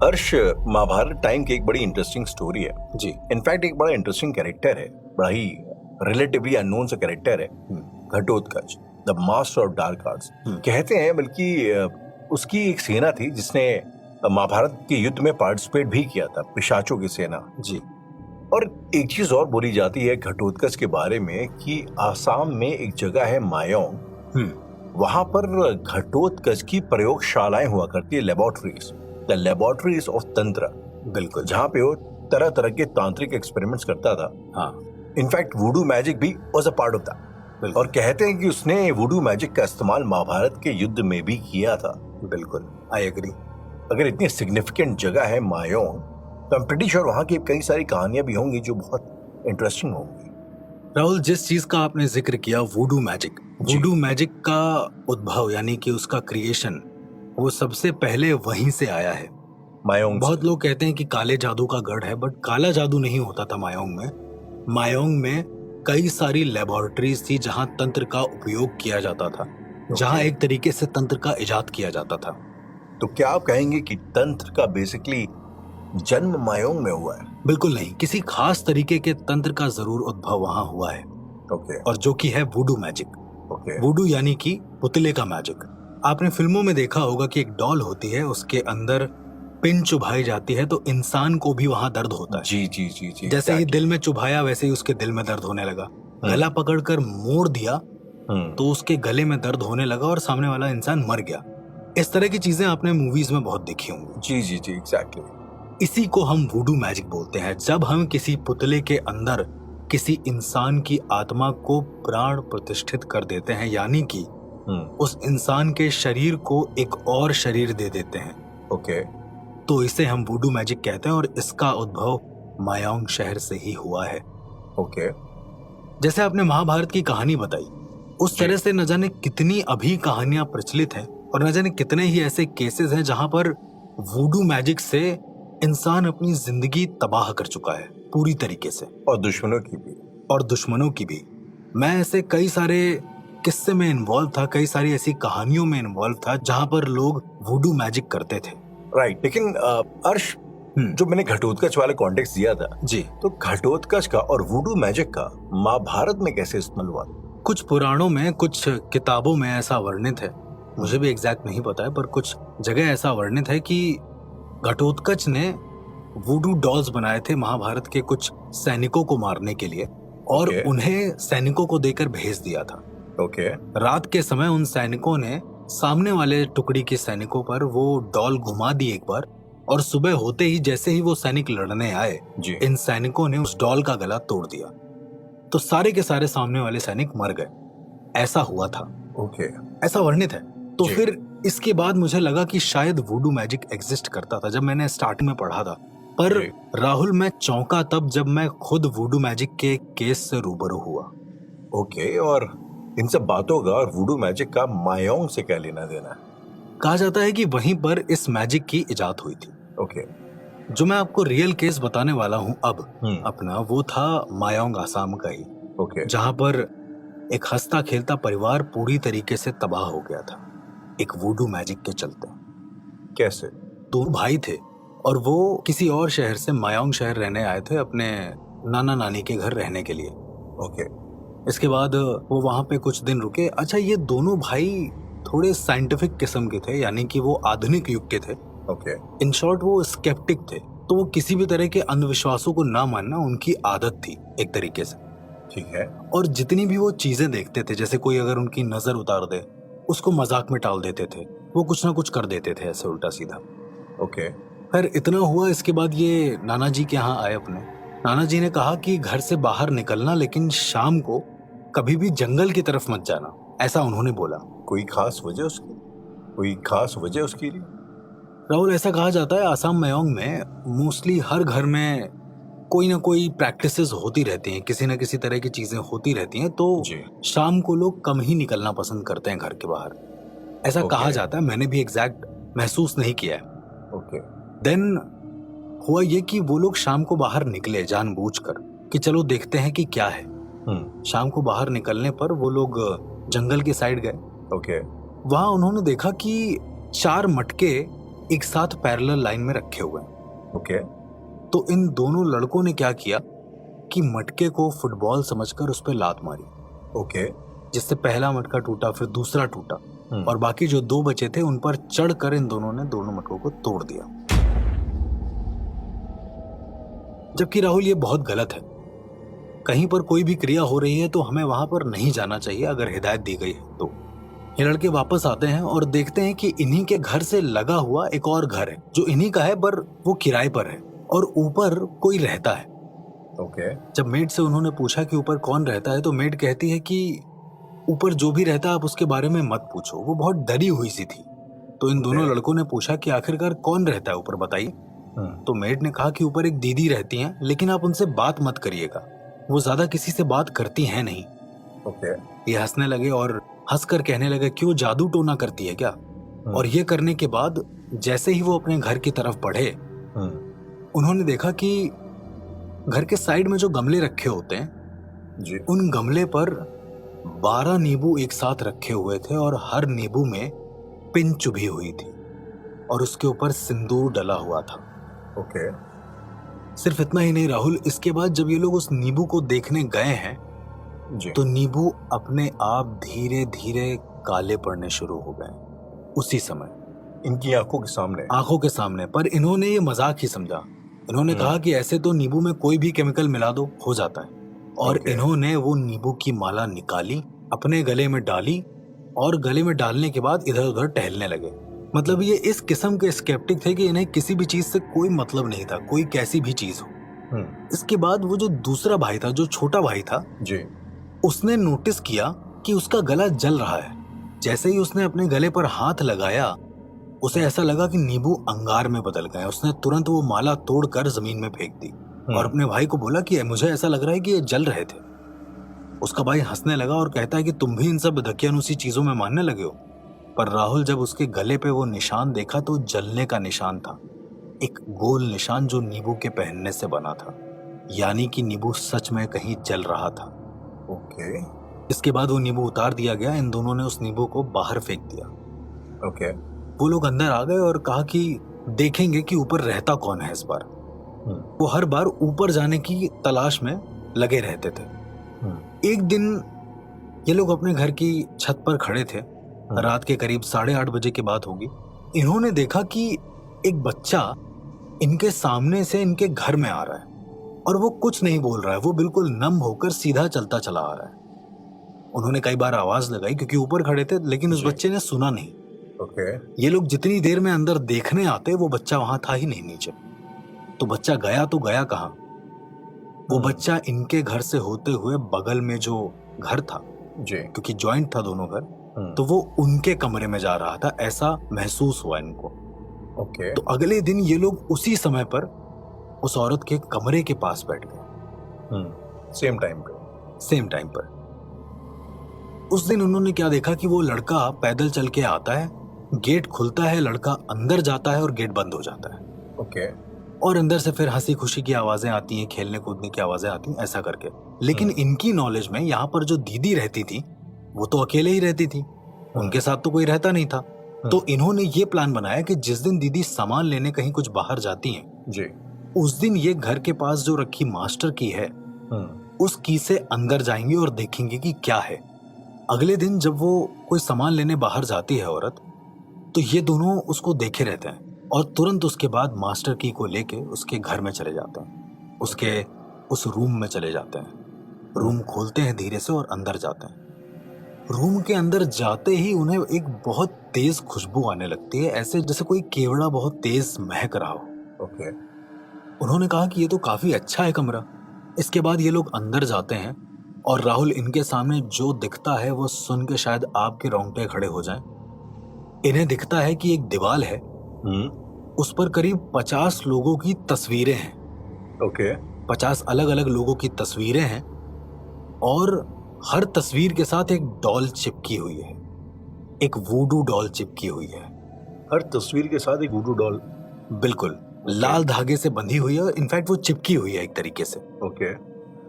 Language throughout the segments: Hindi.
हर्ष, महाभारत टाइम की एक बड़ी इंटरेस्टिंग स्टोरी है जी। इनफैक्ट एक बड़ा इंटरेस्टिंग कैरेक्टर है, बड़ा ही रिलेटिवली अननोन सा कैरेक्टर है, Ghatotkacha, the master of dark arts कहते हैं। बल्कि उसकी एक सेना थी जिसने महाभारत के युद्ध में पार्टिसिपेट भी किया था, पिशाचों की सेना जी। और एक चीज और बोली जाती है घटोत्कच के बारे में कि आसाम में एक जगह है मायोंग, वहां पर घटोत्कच की प्रयोगशालाएं हुआ करती है, लेबोरेटरीज, द लेबोरेटरीज ऑफ तंत्र। बिल्कुल। जहां पे वो तरह तरह के तांत्रिक एक्सपेरिमेंट्स करता था। हाँ। इनफैक्ट वुडू मैजिक भी was a part of that. और कहते हैं कि उसने वुडू मैजिक का इस्तेमाल महाभारत के युद्ध में भी किया था। बिल्कुल, आई एग्री। अगर इतनी सिग्निफिकेंट जगह है मायोंग, तो आई एम प्रीटी श्योर वहां की कई सारी कहानियां भी होंगी जो बहुत इंटरेस्टिंग होंगी। राहुल, जिस चीज का आपने जिक्र किया, वुडू मैजिक का उद्भव यानी कि उसका क्रिएशन, वो सबसे पहले वहीं से आया है, मायोंग। बहुत लोग कहते हैं कि काले जादू का गढ़ है, बट काला जादू नहीं होता था मायोंग में। मायोंग में कई सारी लेबोरेटरीज थी जहां तंत्र का उपयोग किया जाता था, जहां एक तरीके से तंत्र का इजाद किया जाता था। तो क्या आप कहेंगे कि तंत्र का बेसिकली जन्म मायोंग में हुआ है? बिल्कुल नहीं, किसी खास तरीके के तंत्र का जरूर उद्भव वहां हुआ है। और जो कि है वुडू मैजिक। वुडू यानी कि पुतले का मैजिक। आपने फिल्मों में देखा होगा कि एक डॉल होती है, उसके अंदर पिन चुभाई जाती है तो इंसान को भी वहां दर्द होता है। जी जी जी जी। जैसे ही दिल में चुभाया वैसे ही उसके दिल में दर्द होने लगा। गला पकड़कर मोड़ दिया तो उसके गले में दर्द होने लगा और सामने वाला इंसान मर गया। इस तरह की चीजें आपने मूवीज में बहुत देखी होंगी। जी जी जी, एग्जैक्टली। इसी को हम वुडू मैजिक बोलते हैं। जब हम किसी पुतले के अंदर किसी इंसान की आत्मा को प्राण प्रतिष्ठित कर देते हैं, यानी कि उस इंसान के शरीर को एक और शरीर दे देते हैं, तो इसे हम वुडू मैजिक कहते हैं। और इसका उद्भव मायोंग शहर से ही हुआ है। जैसे आपने महाभारत की कहानी बताई, उस तरह से न जाने कितनी अभी कहानियां प्रचलित हैं और न जाने कितने ही ऐसे केसेस हैं जहां पर वुडू मैजिक से इंसान अपनी जिंदगी तबाह कर चुका है पूरी तरीके से, और दुश्मनों की भी। मैं ऐसे कई सारे किस्से में इन्वॉल्व था, कई सारी ऐसी कहानियों में इन्वॉल्व था जहां पर लोग वुडू मैजिक करते थे। राइट। लेकिन अर्श, जो मैंने घटोत्कच वाले कॉन्टेक्स्ट दिया था जी, तो घटोत्कच का और वुडू मैजिक का महाभारत में कैसे इस्तेमाल हुआ? कुछ पुराणों में, कुछ किताबों में ऐसा वर्णित है, मुझे भी एग्जैक्ट नहीं पता है, पर कुछ जगह ऐसा वर्णित है कि घटोत्कच ने वुडू डॉल्स बनाए थे महाभारत के कुछ सैनिकों को मारने के लिए और उन्हें सैनिकों को देकर भेज दिया था। रात के समय उन सैनिकों ने सामने वाले टुकड़ी के सैनिकों पर वो डॉल घुमा दी एक बार, और सुबह होते ही जैसे ही वो सैनिक लड़ने आए, इन सैनिकों ने उस डॉल का गला तोड़ दिया, तो सारे के सारे सामने वाले सैनिक मर गए। ऐसा हुआ था। ऐसा वर्णित है। तो फिर इसके बाद मुझे लगा कि शायद वुडू मैजिक एग्जिस्ट करता था जब मैंने स्टार्टिंग में पढ़ा था। पर राहुल, मैं चौंका तब जब मैं खुद वुडू मैजिक के केस से रूबरू हुआ। और इन सब बातों का और वुडू मैजिक का मायोंग से क्या लेना देना है? कहा जाता है कि वहीं पर इस मैजिक की इजाद हुई थी। जो मैं आपको रियल केस बताने वाला हूँ अब अपना, वो था मायोंग, आसाम का ही, जहां पर एक हंसता खेलता परिवार पूरी तरीके से तबाह हो गया था एक वुडू मैजिक के चलते। कैसे? दो भाई थे और वो किसी और शहर से मायोंग शहर रहने आए थे अपने नाना नानी के घर रहने के लिए। इसके बाद वो वहां पे कुछ दिन रुके। अच्छा, ये दोनों भाई थोड़े साइंटिफिक किस्म के थे, यानी कि वो आधुनिक युग के थे। इन शॉर्ट वो स्केप्टिक थे, तो वो किसी भी तरह के अंधविश्वासों को ना मानना उनकी आदत थी एक तरीके से। ठीक है। और जितनी भी वो चीजें देखते थे, जैसे कोई अगर उनकी नजर उतार दे, उसको मजाक में टाल देते थे, वो कुछ ना कुछ कर देते थे ऐसे उल्टा सीधा। फिर इतना हुआ, इसके बाद ये नाना जी के यहाँ आए अपने। नाना जी ने कहा कि घर से बाहर निकलना, लेकिन शाम को कभी भी जंगल की तरफ मत जाना, ऐसा उन्होंने बोला। कोई खास वजह उसकी लिए? राहुल, ऐसा कहा जाता है आसाम मायोंग में मोस्टली हर घर में कोई ना कोई प्रैक्टिसेस होती रहती हैं, किसी न किसी तरह की चीजें होती रहती हैं, तो शाम को लोग कम ही निकलना पसंद करते हैं घर के बाहर, ऐसा कहा जाता है। मैंने भी एग्जैक्ट महसूस नहीं किया है। देन हुआ ये कि वो लोग शाम को बाहर निकले जानबूझकर कि चलो देखते हैं कि क्या है। शाम को बाहर निकलने पर वो लोग जंगल के साइड गए। वहां उन्होंने देखा कि 4 मटके एक साथ पैरेलल लाइन में रखे हुए हैं। ओके। तो इन दोनों लड़कों ने क्या किया कि मटके को फुटबॉल समझकर उस पर लात मारी। ओके। जिससे पहला मटका टूटा, फिर दूसरा टूटा, और बाकी जो 2 बचे थे उन पर चढ़कर इन दोनों ने दोनों मटकों को तोड़ दिया। जबकि राहुल, ये बहुत गलत है। कहीं पर कोई भी क्रिया हो रही है तो हमें वहां पर नहीं जाना चाहिए अगर हिदायत दी गई है तो। ये लड़के वापस आते हैं और देखते हैं कि इन्हीं के घर से लगा हुआ एक और घर है जो इन्हीं का है, पर वो किराए पर है और ऊपर कोई रहता है। ओके। जब मेड से उन्होंने पूछा कि ऊपर कौन रहता है तो मेड कहती है कि ऊपर जो भी रहता है आप उसके बारे में मत पूछो। वो बहुत डरी हुई सी थी। तो इन दोनों लड़कों ने पूछा कि आखिरकार कौन रहता है ऊपर, बताइए। तो मेड ने कहा कि ऊपर एक दीदी रहती हैं, लेकिन आप उनसे बात मत करिएगा, वो ज्यादा किसी से बात करती हैं नहीं। ओके। ये हंसने लगे और हंसकर कहने लगे, क्यों जादू टोना करती है क्या? और ये करने के बाद जैसे ही वो अपने घर की तरफ बढ़े, उन्होंने देखा कि घर के साइड में जो गमले रखे होते हैं जी। उन गमले पर 12 नींबू एक साथ रखे हुए थे और हर नींबू में पिन चुभी हुई थी और उसके ऊपर सिंदूर डला हुआ था। ओके। सिर्फ इतना ही नहीं राहुल, इसके बाद जब ये लोग उस नींबू को देखने गए हैं जी। तो नींबू अपने आप धीरे धीरे काले पड़ने शुरू हो गए उसी समय इनकी आंखों के सामने। पर इन्होंने ये मजाक ही समझा। इन्होंने कहा कि ऐसे तो नींबू में कोई भी केमिकल मिला दो हो जाता है। और इन्होंने वो नींबू की माला निकाली, अपने गले में डाली और गले में डालने के बाद इधर उधर टहलने लगे। मतलब ये इस किस्म के स्केप्टिक थे कि इन्हें किसी भी चीज से कोई मतलब नहीं था, कोई कैसी भी चीज हो। इसके बाद वो जो दूसरा भाई था, जो छोटा भाई था जी, उसने नोटिस किया कि उसका गला जल रहा है। जैसे ही उसने अपने गले पर हाथ लगाया, उसे ऐसा लगा कि नींबू अंगार में बदल गए। उसने तुरंत वो माला तोड़कर जमीन में फेंक दी और अपने भाई को बोला कि मुझे ऐसा लग रहा है कि ये जल रहे थे। उसका भाई हंसने लगा और कहता है कि तुम भी इन सब धकियानुसी चीजों में मानने लगे हो। पर राहुल जब उसके गले पे वो निशान देखा तो जलने का निशान था, एक गोल निशान जो नींबू के पहनने से बना था, यानी कि नींबू सच में कहीं जल रहा था। ओके। इसके बाद वो नींबू उतार दिया गया। इन दोनों ने उस नींबू को बाहर फेंक दिया। ओके। वो लोग अंदर आ गए और कहा कि देखेंगे कि ऊपर रहता कौन है इस बार। वो हर बार ऊपर जाने की तलाश में लगे रहते थे। एक दिन ये लोग अपने घर की छत पर खड़े थे, रात के करीब 8:30 बजे की बात होगी। इन्होंने देखा कि एक बच्चा इनके सामने से इनके घर में आ रहा है और वो कुछ नहीं बोल रहा है, वो बिल्कुल नम होकर सीधा चलता चला आ रहा है। उन्होंने कई बार आवाज लगाई क्योंकि ऊपर खड़े थे, लेकिन उस बच्चे ने सुना नहीं। ओके। ये लोग जितनी देर में अंदर देखने आते वो बच्चा वहां था ही नहीं नीचे। तो बच्चा गया तो गया कहां? वो बच्चा इनके घर से होते हुए बगल में जो घर था जी, क्योंकि जॉइंट था दोनों घर, तो वो उनके कमरे में जा रहा था, ऐसा महसूस हुआ इनको। ओके। तो अगले दिन ये लोग उसी समय पर उस औरत के कमरे के पास बैठ गए, सेम टाइम पर। उस दिन उन्होंने क्या देखा कि वो लड़का पैदल चल के आता है, गेट खुलता है, लड़का अंदर जाता है और गेट बंद हो जाता है। ओके। और अंदर से फिर हंसी खुशी की आवाजें आती हैं, खेलने कूदने की आवाजें आती हैं, ऐसा करके। लेकिन इनकी नॉलेज में यहाँ पर जो दीदी रहती थी वो तो अकेले ही रहती थी, उनके साथ तो कोई रहता नहीं था। तो इन्होंने ये प्लान बनाया कि जिस दिन दीदी सामान लेने कहीं कुछ बाहर जाती हैं जी, उस दिन ये घर के पास जो रखी मास्टर की है उस की से अंदर जाएंगे और देखेंगे कि क्या है। अगले दिन जब वो कोई सामान लेने बाहर जाती है औरत, तो ये दोनों उसको देखे रहते हैं और तुरंत उसके बाद मास्टर की को लेके उसके घर में चले जाते हैं, उसके उस रूम में चले जाते हैं। रूम खोलते हैं धीरे से और अंदर जाते हैं। रूम के अंदर जाते ही उन्हें एक बहुत तेज खुशबू आने लगती है, ऐसे जैसे कोई केवड़ा बहुत तेज महक रहा हो। ओके। उन्होंने कहा कि ये तो काफी अच्छा है कमरा। इसके बाद ये लोग अंदर जाते हैं और राहुल, इनके सामने जो दिखता है वो सुन के शायद आपके रोंगटे खड़े हो जाएं। इन्हें दिखता है कि एक दीवार है, उस पर करीब 50 लोगों की तस्वीरें हैं। ओके। 50 अलग अलग लोगों की तस्वीरें हैं और हर तस्वीर के साथ एक डॉल चिपकी हुई है, एक वूडू डॉल चिपकी हुई है। हर तस्वीर के साथ एक वुडू डॉल, बिल्कुल लाल धागे से बंधी हुई है, इनफैक्ट वो चिपकी हुई है एक तरीके से। ओके।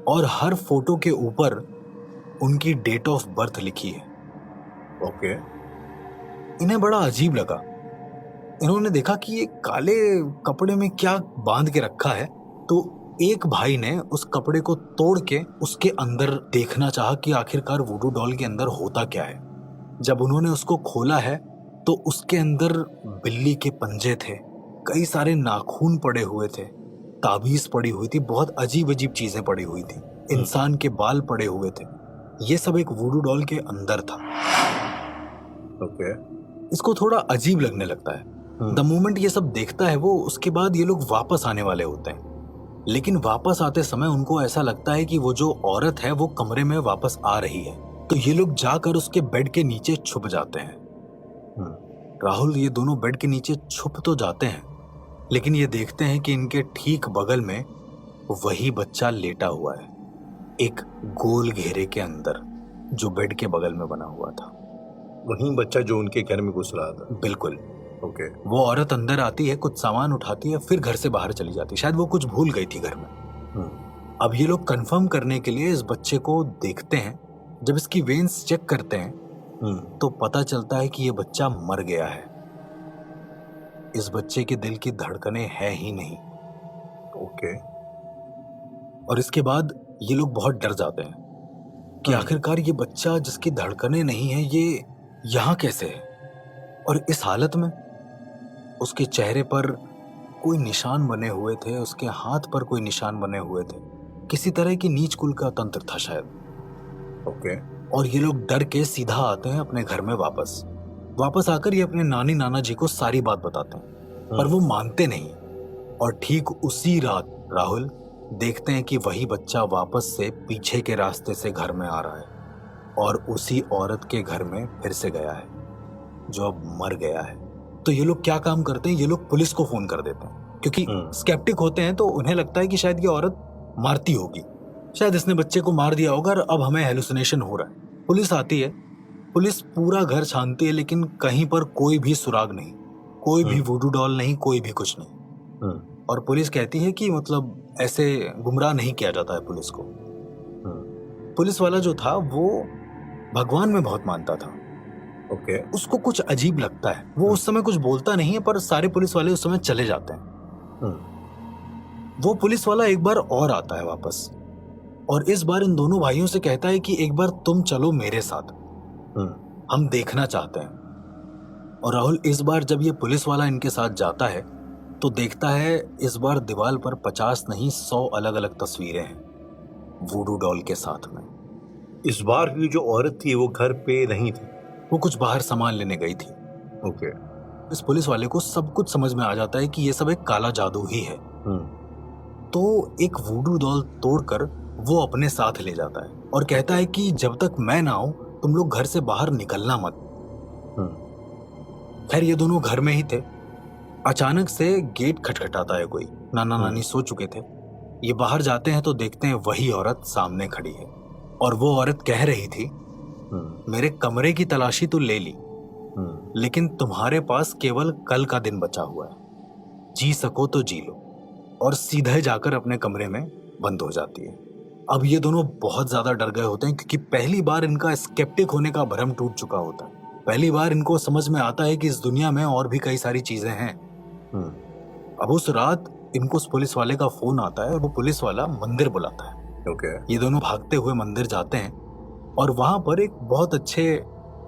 और हर फोटो के ऊपर उनकी डेट ऑफ बर्थ लिखी है। ओके। इन्हें बड़ा अजीब लगा। इन्होंने देखा कि ये काले कपड़े में क्या बांध के रखा है, तो एक भाई ने उस कपड़े को तोड़ के उसके अंदर देखना चाहा कि आखिरकार वुडू डॉल के अंदर होता क्या है। जब उन्होंने उसको खोला है तो उसके अंदर बिल्ली के पंजे थे, कई सारे नाखून पड़े हुए थे, ताबीज पड़ी हुई थी, बहुत अजीब अजीब चीजें पड़ी हुई थी, इंसान के बाल पड़े हुए थे। ये सब एक वुडू डॉल के अंदर था। ओके। इसको थोड़ा अजीब लगने लगता है। द मोमेंट ये सब देखता है वो, उसके बाद ये लोग वापस आने वाले होते हैं, लेकिन वापस आते समय उनको ऐसा लगता है कि वो जो औरत है वो कमरे में वापस आ रही है, तो ये लोग जाकर उसके बेड के नीचे छुप जाते हैं। राहुल, ये दोनों बेड के नीचे छुप तो जाते हैं, लेकिन ये देखते हैं कि इनके ठीक बगल में वही बच्चा लेटा हुआ है, एक गोल घेरे के अंदर जो बेड के बगल में बना हुआ था। वही बच्चा जो उनके घर में घुस रहा था। बिल्कुल। ओके। वो औरत अंदर आती है, कुछ सामान उठाती है, फिर घर से बाहर चली जाती है। शायद वो कुछ भूल गई थी घर में। अब ये लोग कंफर्म करने के लिए इस बच्चे को देखते हैं। जब इसकी वेन्स चेक करते हैं तो पता चलता है कि ये बच्चा मर गया है। इस बच्चे के दिल की धड़कनें है ही नहीं। ओके। और इसके बाद ये लोग बहुत डर जाते हैं कि आखिरकार ये बच्चा जिसकी धड़कनें नहीं है ये यहाँ कैसे है। और इस हालत में उसके चेहरे पर कोई निशान बने हुए थे, उसके हाथ पर कोई निशान बने हुए थे, किसी तरह की नीच कुल का तंत्र था शायद। ओके। और ये लोग डर के सीधा आते हैं अपने घर में वापस आकर ये अपने नानी नाना जी को सारी बात बताते हैं, पर वो मानते नहीं। और ठीक उसी रात राहुल देखते हैं कि वही बच्चा वापस से पीछे के रास्ते से घर में आ रहा है और उसी औरत के घर में फिर से गया है जो अब मर गया है। तो ये लोग क्या काम करते हैं, ये लोग पुलिस को फोन कर देते हैं, क्योंकि स्केप्टिक होते हैं तो उन्हें लगता है कि शायद ये औरत मारती होगी, शायद इसने बच्चे को मार दिया होगा और अब हमें हेलुसिनेशन हो रहा है। पुलिस आती है, पुलिस पूरा घर छानती है, लेकिन कहीं पर कोई भी सुराग नहीं, कोई भी वुडू डॉल नहीं, कोई भी कुछ नहीं। और पुलिस कहती है कि मतलब ऐसे गुमराह नहीं किया जाता है पुलिस को। पुलिस वाला जो था वो भगवान में बहुत मानता था। ओके। उसको कुछ अजीब लगता है, वो उस समय कुछ बोलता नहीं है, पर सारे पुलिस वाले उस समय चले जाते हैं। वो पुलिस वाला एक बार और आता है वापस, और इस बार इन दोनों भाइयों से कहता है कि एक बार तुम चलो मेरे साथ, हम देखना चाहते हैं। और राहुल, इस बार जब ये पुलिस वाला इनके साथ जाता है तो देखता है इस बार दीवार पर 50 नहीं 100 अलग अलग तस्वीरें हैं वुडू डॉल के साथ में। इस बार की जो औरत थी वो घर पे नहीं थी, वो कुछ बाहर सामान लेने गई थी। ओके। इस पुलिस वाले को सब कुछ समझ में आ जाता है कि ये सब एक काला जादू ही है। तो एक वुडू डॉल तोड़कर वो अपने साथ ले जाता है और कहता है कि जब तक मैं ना आऊं तुम लोग घर से बाहर निकलना मत। खैर ये दोनों घर में ही थे, अचानक से गेट खटखटाता है कोई। नाना नानी सो चुके थे। ये बाहर जाते हैं तो देखते हैं वही औरत सामने खड़ी है, और वो औरत कह रही थी मेरे कमरे की तलाशी तो ले ली, लेकिन तुम्हारे पास केवल कल का दिन बचा हुआ है, जी सको तो जी लो। और सीधे जाकर अपने कमरे में बंद हो जाती है। अब ये दोनों बहुत ज्यादा डर गए होते हैं, क्योंकि पहली बार इनका स्केप्टिक होने का भ्रम टूट चुका होता है। पहली बार इनको समझ में आता है कि इस दुनिया में और भी कई सारी चीजें हैं। अब उस रात इनको उस पुलिस वाले का फोन आता है और वो पुलिस वाला मंदिर बुलाता है। ओके। ये दोनों भागते हुए मंदिर जाते हैं और वहां पर एक बहुत अच्छे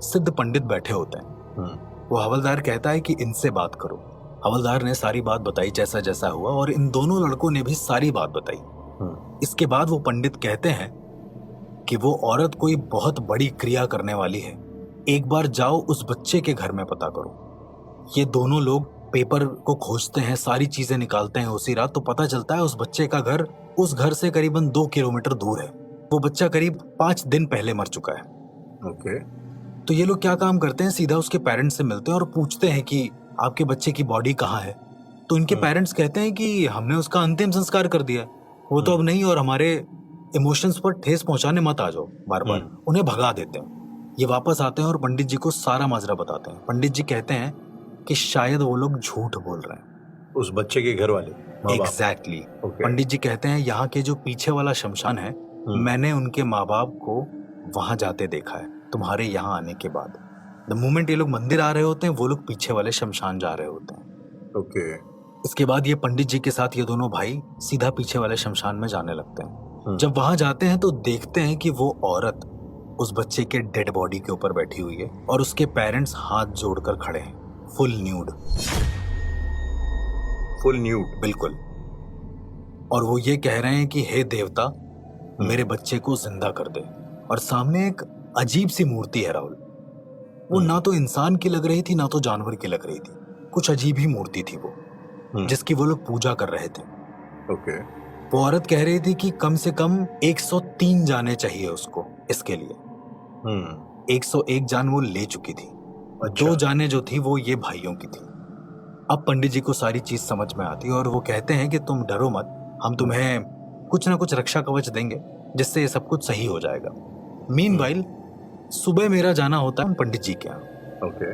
सिद्ध पंडित बैठे होते हैं। वो हवलदार कहता है कि इनसे बात करो। हवलदार ने सारी बात बताई जैसा जैसा हुआ, और इन दोनों लड़कों ने भी सारी बात बताई। इसके बाद वो पंडित कहते हैं कि वो औरत कोई बहुत बड़ी क्रिया करने वाली है, एक बार जाओ उस बच्चे के घर में पता करो। ये दोनों लोग पेपर को खोजते हैं, सारी चीजें निकालते हैं उसी रात, तो पता चलता है उस बच्चे का घर उस घर से करीबन 2 किलोमीटर दूर है। वो बच्चा करीब 5 दिन पहले मर चुका है। ओके। तो ये लोग क्या काम करते हैं, सीधा उसके पेरेंट्स से मिलते हैं और पूछते हैं कि आपके बच्चे की बॉडी कहाँ है। तो इनके पेरेंट्स कहते हैं कि हमने उसका अंतिम संस्कार कर दिया, वो तो अब नहीं, और हमारे इमोशंस पर ठेस पहुंचाने मत आ जाओ। बार बार उन्हें भगा देते हैं। ये वापस आते हैं और पंडित जी को सारा माजरा बताते हैं। पंडित जी कहते हैं कि शायद वो लोग झूठ बोल रहे हैं, उस बच्चे के घर वाले। एग्जैक्टली। पंडित जी कहते हैं यहाँ के जो पीछे वाला शमशान है, मैंने उनके माँ बाप को वहां जाते देखा है तुम्हारे यहाँ आने के बाद। द मोमेंट ये लोग मंदिर आ रहे होते हैं, वो लोग पीछे वाले शमशान जा रहे होते हैं। ओके। इसके बाद ये पंडित जी के साथ ये दोनों भाई सीधा पीछे वाले शमशान में जाने लगते हैं। जब वहां जाते हैं तो देखते हैं कि वो औरत उस बच्चे के डेड बॉडी के ऊपर बैठी हुई है और उसके पेरेंट्स हाथ जोड़कर खड़े हैं, फुल न्यूड। Full nude? बिल्कुल। और वो ये कह रहे हैं कि हे देवता, मेरे बच्चे को जिंदा कर दे। और सामने एक अजीब सी मूर्ति है राहुल। वो ना तो इंसान की लग रही थी ना तो जानवर की लग रही थी, कुछ अजीब ही मूर्ति थी वो, जिसकी वो लोग पूजा कर रहे थे। ओके। वो औरत कह रही थी कि कम से कम 103 जाने चाहिए उसको इसके लिए। 101 जान वो ले चुकी थी। अच्छा। 2 जाने जो थी वो ये भाइयों की थी। अब पंडित जी को सारी चीज समझ में आती है और वो कहते हैं कि तुम डरो मत, हम तुम्हें कुछ ना कुछ रक्षा कवच देंगे जिससे ये सब कुछ सही हो जाएगा। मीनवाइल सुबह मेरा जाना होता है पंडित जी के यहाँ। ओके।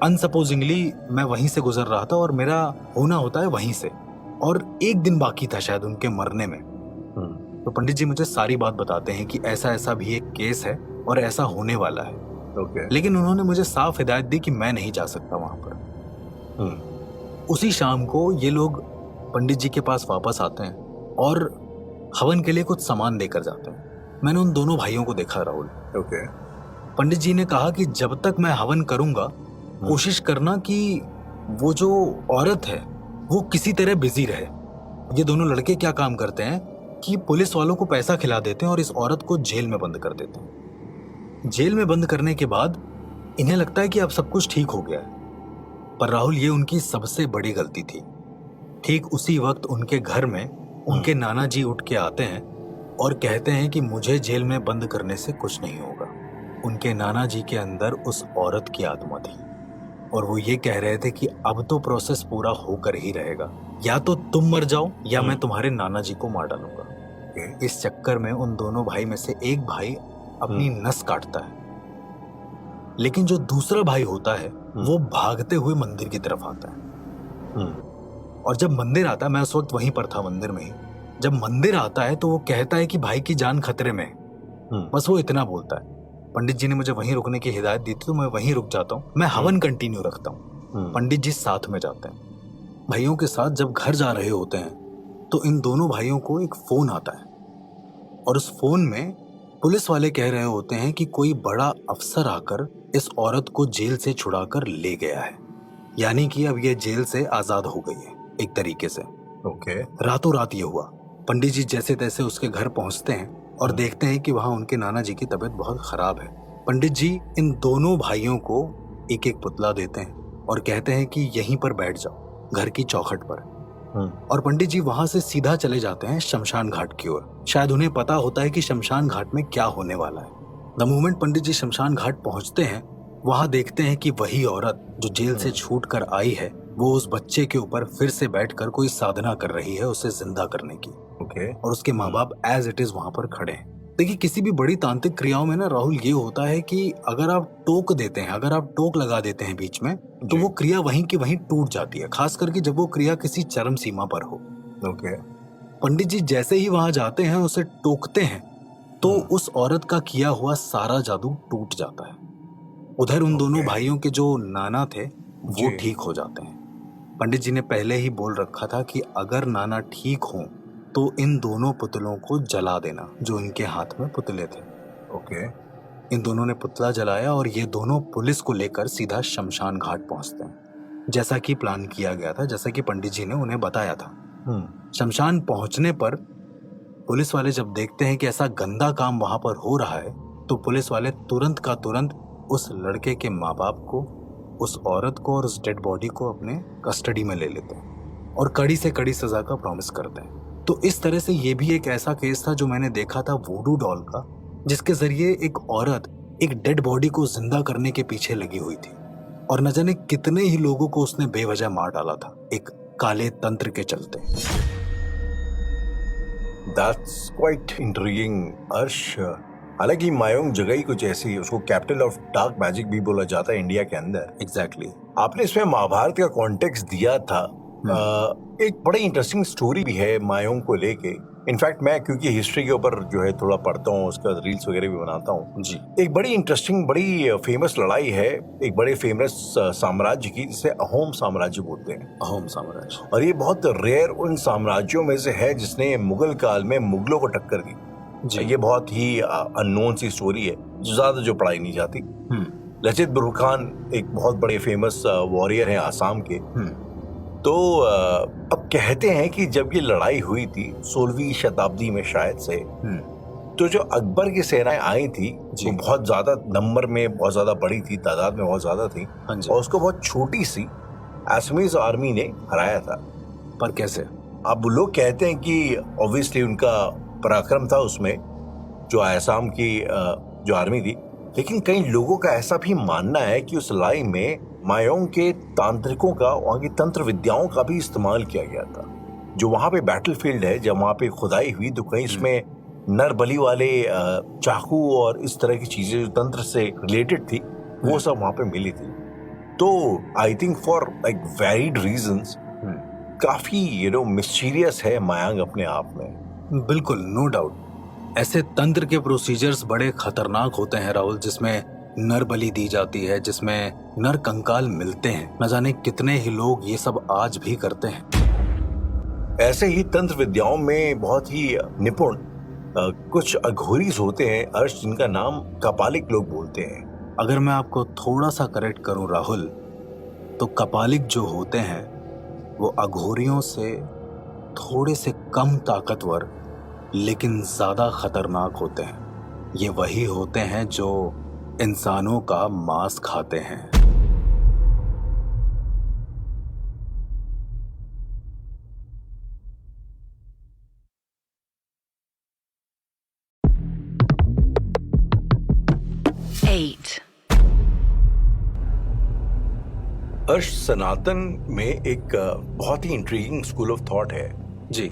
अनसपोजिंगली मैं वहीं से गुजर रहा था और मेरा होना होता है वहीं से, और 1 दिन बाकी था शायद उनके मरने में। तो पंडित जी मुझे सारी बात बताते हैं कि ऐसा ऐसा भी एक केस है और ऐसा होने वाला है। ओके। लेकिन उन्होंने मुझे साफ हिदायत दी कि मैं नहीं जा सकता वहां पर। उसी शाम को ये लोग पंडित जी के पास वापस आते हैं और हवन के लिए कुछ सामान लेकर जाते हैं। मैंने उन दोनों भाइयों को देखा राहुल। ओके। पंडित जी ने कहा कि जब तक मैं हवन करूंगा कोशिश करना कि वो जो औरत है वो किसी तरह बिजी रहे। ये दोनों लड़के क्या काम करते हैं कि पुलिस वालों को पैसा खिला देते हैं और इस औरत को जेल में बंद कर देते हैं। जेल में बंद करने के बाद इन्हें लगता है कि अब सब कुछ ठीक हो गया है, पर राहुल ये उनकी सबसे बड़ी गलती थी। ठीक उसी वक्त उनके घर में उनके नाना जी उठ के आते हैं और कहते हैं कि मुझे जेल में बंद करने से कुछ नहीं होगा। उनके नाना जी के अंदर उस औरत की आत्मा थी और वो ये कह रहे थे कि अब तो प्रोसेस पूरा होकर ही रहेगा, या तो तुम मर जाओ या मैं तुम्हारे नाना जी को मार डालूंगा। इस चक्कर में उन दोनों भाई में से एक भाई अपनी नस काटता है, लेकिन जो दूसरा भाई होता है वो भागते हुए मंदिर की तरफ आता है। और जब मंदिर आता है, मैं उस वक्त वहीं पर था मंदिर में ही, जब मंदिर आता है तो वो कहता है कि भाई की जान खतरे में है। बस वो इतना बोलता है। पंडित जी ने मुझे वहीं रुकने की हिदायत दी थी तो मैं वहीं रुक जाता हूँ, मैं हवन कंटिन्यू रखता हूँ। पंडित जी साथ में जाते हैं। भाइयों के साथ जब घर जा रहे होते हैं तो इन दोनों भाइयों को एक फोन आता है और उस फोन में पुलिस वाले कह रहे होते हैं कि कोई बड़ा अफसर आकर इस औरत को जेल से छुड़ाकर ले गया है, यानी कि अब ये जेल से आजाद हो गई है एक तरीके से। ओके। रातों रात ये हुआ। पंडित जी जैसे तैसे उसके घर पहुंचते हैं और देखते हैं कि वहां उनके नाना जी की तबीयत बहुत खराब है। पंडित जी इन दोनों भाइयों को एक एक पुतला देते हैं और कहते हैं कि यहीं पर बैठ जाओ घर की चौखट पर। और पंडित जी वहां से सीधा चले जाते हैं शमशान घाट की ओर। शायद उन्हें पता होता है कि शमशान घाट में क्या होने वाला है। द मोमेंट पंडित जी शमशान घाट पहुंचते हैं, वहां देखते हैं कि वही औरत जो जेल से छूट कर आई है वो उस बच्चे के ऊपर फिर से बैठकर कोई साधना कर रही है उसे जिंदा करने की। ओके। और उसके माँ बाप एज इट इज वहां पर खड़े हैं। देखिए, किसी भी बड़ी तांत्रिक क्रियाओं में ना राहुल ये होता है कि अगर आप टोक देते हैं, अगर आप टोक लगा देते हैं बीच में, तो वो क्रिया वहीं की वहीं टूट जाती है, खास करके जब वो क्रिया किसी चरम सीमा पर हो। ओके। पंडित जी जैसे ही वहां जाते हैं, उसे टोकते हैं, तो उस औरत का किया हुआ सारा जादू टूट जाता है। उधर उन दोनों भाइयों के जो नाना थे वो ठीक हो जाते हैं। पंडित जी ने पहले ही बोल रखा था कि अगर नाना ठीक हो तो इन दोनों पुतलों को जला देना, जो इनके हाथ में पुतले थे। ओके। इन दोनों ने पुतला जलाया और ये दोनों पुलिस को लेकर सीधा शमशान घाट पहुंचते हैं, जैसा कि प्लान किया गया था, जैसा कि पंडित जी ने उन्हें बताया था। शमशान पहुंचने पर पुलिस वाले जब देखते हैं कि ऐसा गंदा काम वहां पर हो रहा है, तो पुलिस वाले तुरंत का तुरंत उस लड़के के माँ बाप को, उस औरत को और उस डेड बॉडी को अपने कस्टडी में ले लेते हैं और कड़ी से कड़ी सजा का प्रॉमिस करते हैं। तो इस तरह से ये भी एक ऐसा केस था जो मैंने देखा था वूडू डॉल का, जिसके जरिए एक औरत एक डेड बॉडी को जिंदा करने के पीछे लगी हुई थी और न जाने कितने ही लोगों को उसने बेवजह मार डाला था एक काले तंत्र के चलते। That's quite intriguing, अर्श। हालांकि मायोंग जगह ही कुछ ऐसी, उसको कैपिटल ऑफ डार्क मैजिक भी बोला जाता है इंडिया के अंदर। एग्जैक्टली। आपने इसमें महाभारत का कॉन्टेक्स्ट दिया था। एक बड़ी इंटरेस्टिंग स्टोरी भी है मायोंग को लेके। इनफैक्ट मैं क्योंकि हिस्ट्री के ऊपर जो है थोड़ा पढ़ता हूँ, उसके बाद रील्स वगैरह भी बनाता हूँ जी। एक बड़ी इंटरेस्टिंग, बड़ी फेमस लड़ाई है एक बड़े फेमस साम्राज्य की, जिसे अहोम साम्राज्य बोलते हैं। अहोम साम्राज्य। और ये बहुत रेयर उन साम्राज्यों में से है जिसने मुगल काल में मुगलों को टक्कर दी जी। ये बहुत ही अननोन सी स्टोरी है, ज्यादा जो पढ़ाई नहीं जाती। लचित बुरखान एक बहुत बड़े फेमस वॉरियर हैं आसाम के। तो अब कहते हैं कि जब ये लड़ाई हुई थी 16वीं शताब्दी में शायद से, तो जो अकबर की सेनाएं आई थी वो बहुत ज्यादा नंबर में, बहुत ज्यादा बड़ी थी, तादाद में बहुत ज्यादा थी, और उसको बहुत छोटी सी असमीज आर्मी ने हराया था। पर कैसे? अब लोग कहते हैं कि ऑब्वियसली उनका पराक्रम था उसमें, जो आसाम की जो आर्मी थी, लेकिन कई लोगों का ऐसा भी मानना है कि उस लड़ाई में मायोंग के तांत्रिकों का, वहां की तंत्र विद्याओं का भी इस्तेमाल किया गया था। जो वहां पे बैटलफील्ड है, जब वहां पे खुदाई हुई तो कहीं इसमें नर बलि वाले चाकू और इस तरह की चीजें जो तंत्र से रिलेटेड थी वो सब वहां पे मिली थी। तो I think for like varied reasons काफी मिस्टीरियस है मायांग अपने आप में। बिल्कुल, नो डाउट। ऐसे तंत्र के प्रोसीजर्स बड़े खतरनाक होते हैं राहुल, जिसमें नर बलि दी जाती है, जिसमें नर कंकाल मिलते हैं। न जाने कितने ही लोग ये सब आज भी करते हैं। ऐसे ही तंत्र विद्याओं में बहुत ही निपुण कुछ अघोरीज होते हैं अर्श, जिनका नाम कपालिक लोग बोलते हैं। अगर मैं आपको थोड़ा सा करेक्ट करूं राहुल, तो कपालिक जो होते हैं वो अघोरियों से थोड़े से कम ताकतवर लेकिन ज्यादा खतरनाक होते हैं। ये वही होते हैं जो इंसानों का मांस खाते हैं। अर्श, सनातन में एक बहुत ही इंट्रीगिंग स्कूल ऑफ थॉट है जी,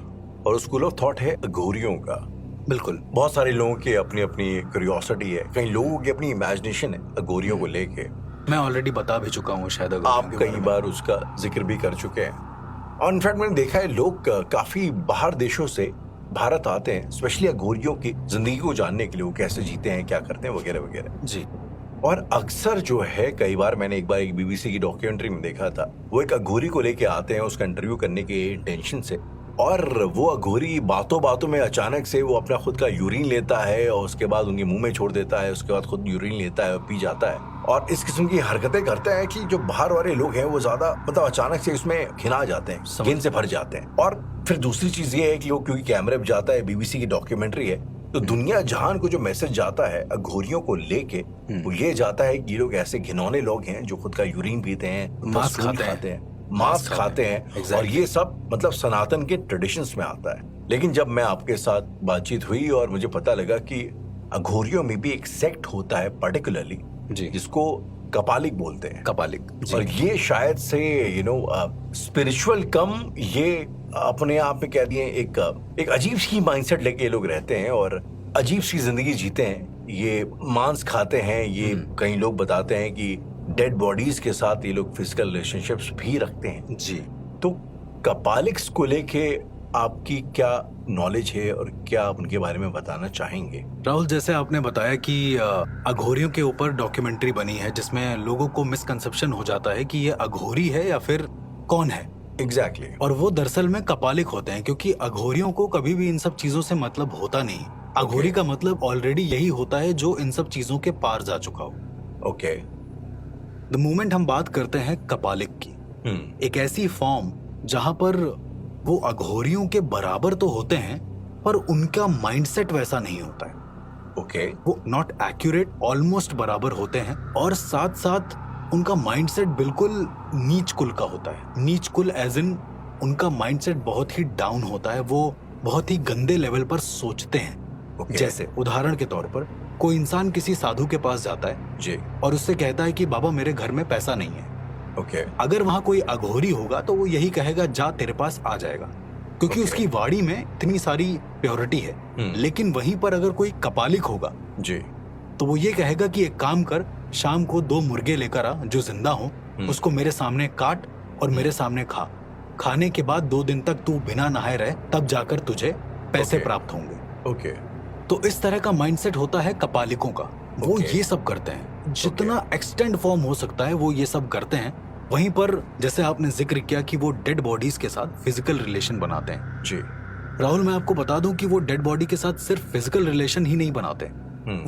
और स्कूल ऑफ थॉट है अघोरियों का। बिल्कुल। बहुत सारे लोगों की अपनी अपनी क्यूरियोसिटी है, कई लोगों की अपनी इमेजिनेशन है अघोरियों को लेके। मैं ऑलरेडी बता भी चुका हूँ शायद, आप कई बार उसका जिक्र भी कर चुके हैं। और इनफैक्ट मैंने देखा है लोग काफी बाहर देशों से भारत आते हैं स्पेशली अघोरियों की जिंदगी को जानने के लिए, वो कैसे जीते हैं, क्या करते हैं, वगैरह वगैरह जी। और अक्सर जो है, कई बार मैंने एक बार एक बीबीसी की डॉक्यूमेंट्री में देखा था, वो एक अघोरी को लेके आते हैं उसका इंटरव्यू करने के टेंशन से, और वो अघोरी बातों बातों में अचानक से वो अपना खुद का यूरिन लेता है और उसके बाद उनके मुंह में छोड़ देता है, उसके बाद खुद यूरिन लेता है और पी जाता है, और इस किस्म की हरकतें करता है कि जो बाहर वाले लोग हैं वो ज्यादा मतलब अचानक से इसमें घिना जाते हैं, घिन से भर जाते हैं। और फिर दूसरी चीज ये है कि लोग, क्योंकि कैमरे पे जाता है, बीबीसी की डॉक्यूमेंट्री है, तो दुनिया जहान को जो मैसेज जाता है अघोरियों को लेके, वो ये जाता है कि ये लोग ऐसे घिनौने लोग हैं जो खुद का यूरिन पीते हैं, मांस खाते हैं, मांस खाते हैं, और ये सब मतलब सनातन के ट्रेडिशंस में आता है। लेकिन जब मैं आपके साथ बातचीत हुई और मुझे पता लगा कि अघोरियों में भी एक सेक्ट होता है पर्टिकुलरली, जिसको कपालिक बोलते हैं। कपालिक, और ये शायद से स्पिरिचुअल कम, ये अपने आप में कह दिए एक अजीब सी माइंडसेट लेके लोग रहते हैं और अजीब सी जिंदगी जीते हैं। ये मांस खाते हैं, ये कई लोग बताते हैं कि डेड बॉडीज के साथ ये लोग फिजिकल रिलेशनशिप्स भी रखते हैं। जी। तो कपालिक्स को लेके आपकी क्या नॉलेज है और क्या आप उनके बारे में बताना चाहेंगे? राहुल, जैसे आपने बताया कि अघोरियों के ऊपर डॉक्यूमेंट्री बनी है जिसमें लोगों को मिसकंसेप्शन हो जाता है कि ये अघोरी है या फिर कौन है। एग्जैक्टली। और वो दरअसल में कपालिक होते हैं, क्योंकि अघोरियों को कभी भी इन सब चीजों से मतलब होता नहीं। अघोरी का मतलब ऑलरेडी यही होता है जो इन सब चीजों के पार जा चुका हो। ओके। द मोमेंट हम बात करते हैं कपालिक की, एक ऐसी फॉर्म जहां पर वो अघोरियों के बराबर तो होते हैं पर उनका माइंडसेट वैसा नहीं होता है। ओके। वो नॉट एक्यूरेट, ऑलमोस्ट बराबर होते हैं, और साथ साथ उनका माइंडसेट बिल्कुल नीच कुल का होता है। नीच कुल एज इन उनका माइंडसेट बहुत ही डाउन होता है, वो बहुत ही गंदे लेवल पर सोचते हैं। जैसे उदाहरण के तौर पर कोई इंसान किसी साधु के पास जाता है जी, और उससे कहता है कि बाबा मेरे घर में पैसा नहीं है। ओके। अगर वहां कोई अघोरी होगा तो वो यही कहेगा जा तेरे पास आ जाएगा, क्योंकि उसकी वाणी में इतनी सारी प्योरिटी है। लेकिन वहीं पर अगर कोई कपालिक होगा जी, तो वो ये कहेगा कि एक काम कर, शाम को 2 मुर्गे लेकर आ जो जिंदा हो, उसको मेरे सामने काट और मेरे सामने खा। खाने के बाद 2 दिन तक तू बिना नहाए रहे, तब जाकर तुझे पैसे Okay. प्राप्त होंगे। ओके तो इस तरह का माइंडसेट होता है कपालिकों का। वो Okay. ये सब करते हैं, जितना एक्सटेंड फॉर्म हो सकता है वो ये सब करते हैं। वहीं पर जैसे आपने जिक्र किया कि वो डेड बॉडीज के साथ फिजिकल रिलेशन बनाते हैं। जी राहुल, मैं आपको बता दूं कि वो डेड बॉडी के साथ सिर्फ फिजिकल रिलेशन ही नहीं बनाते,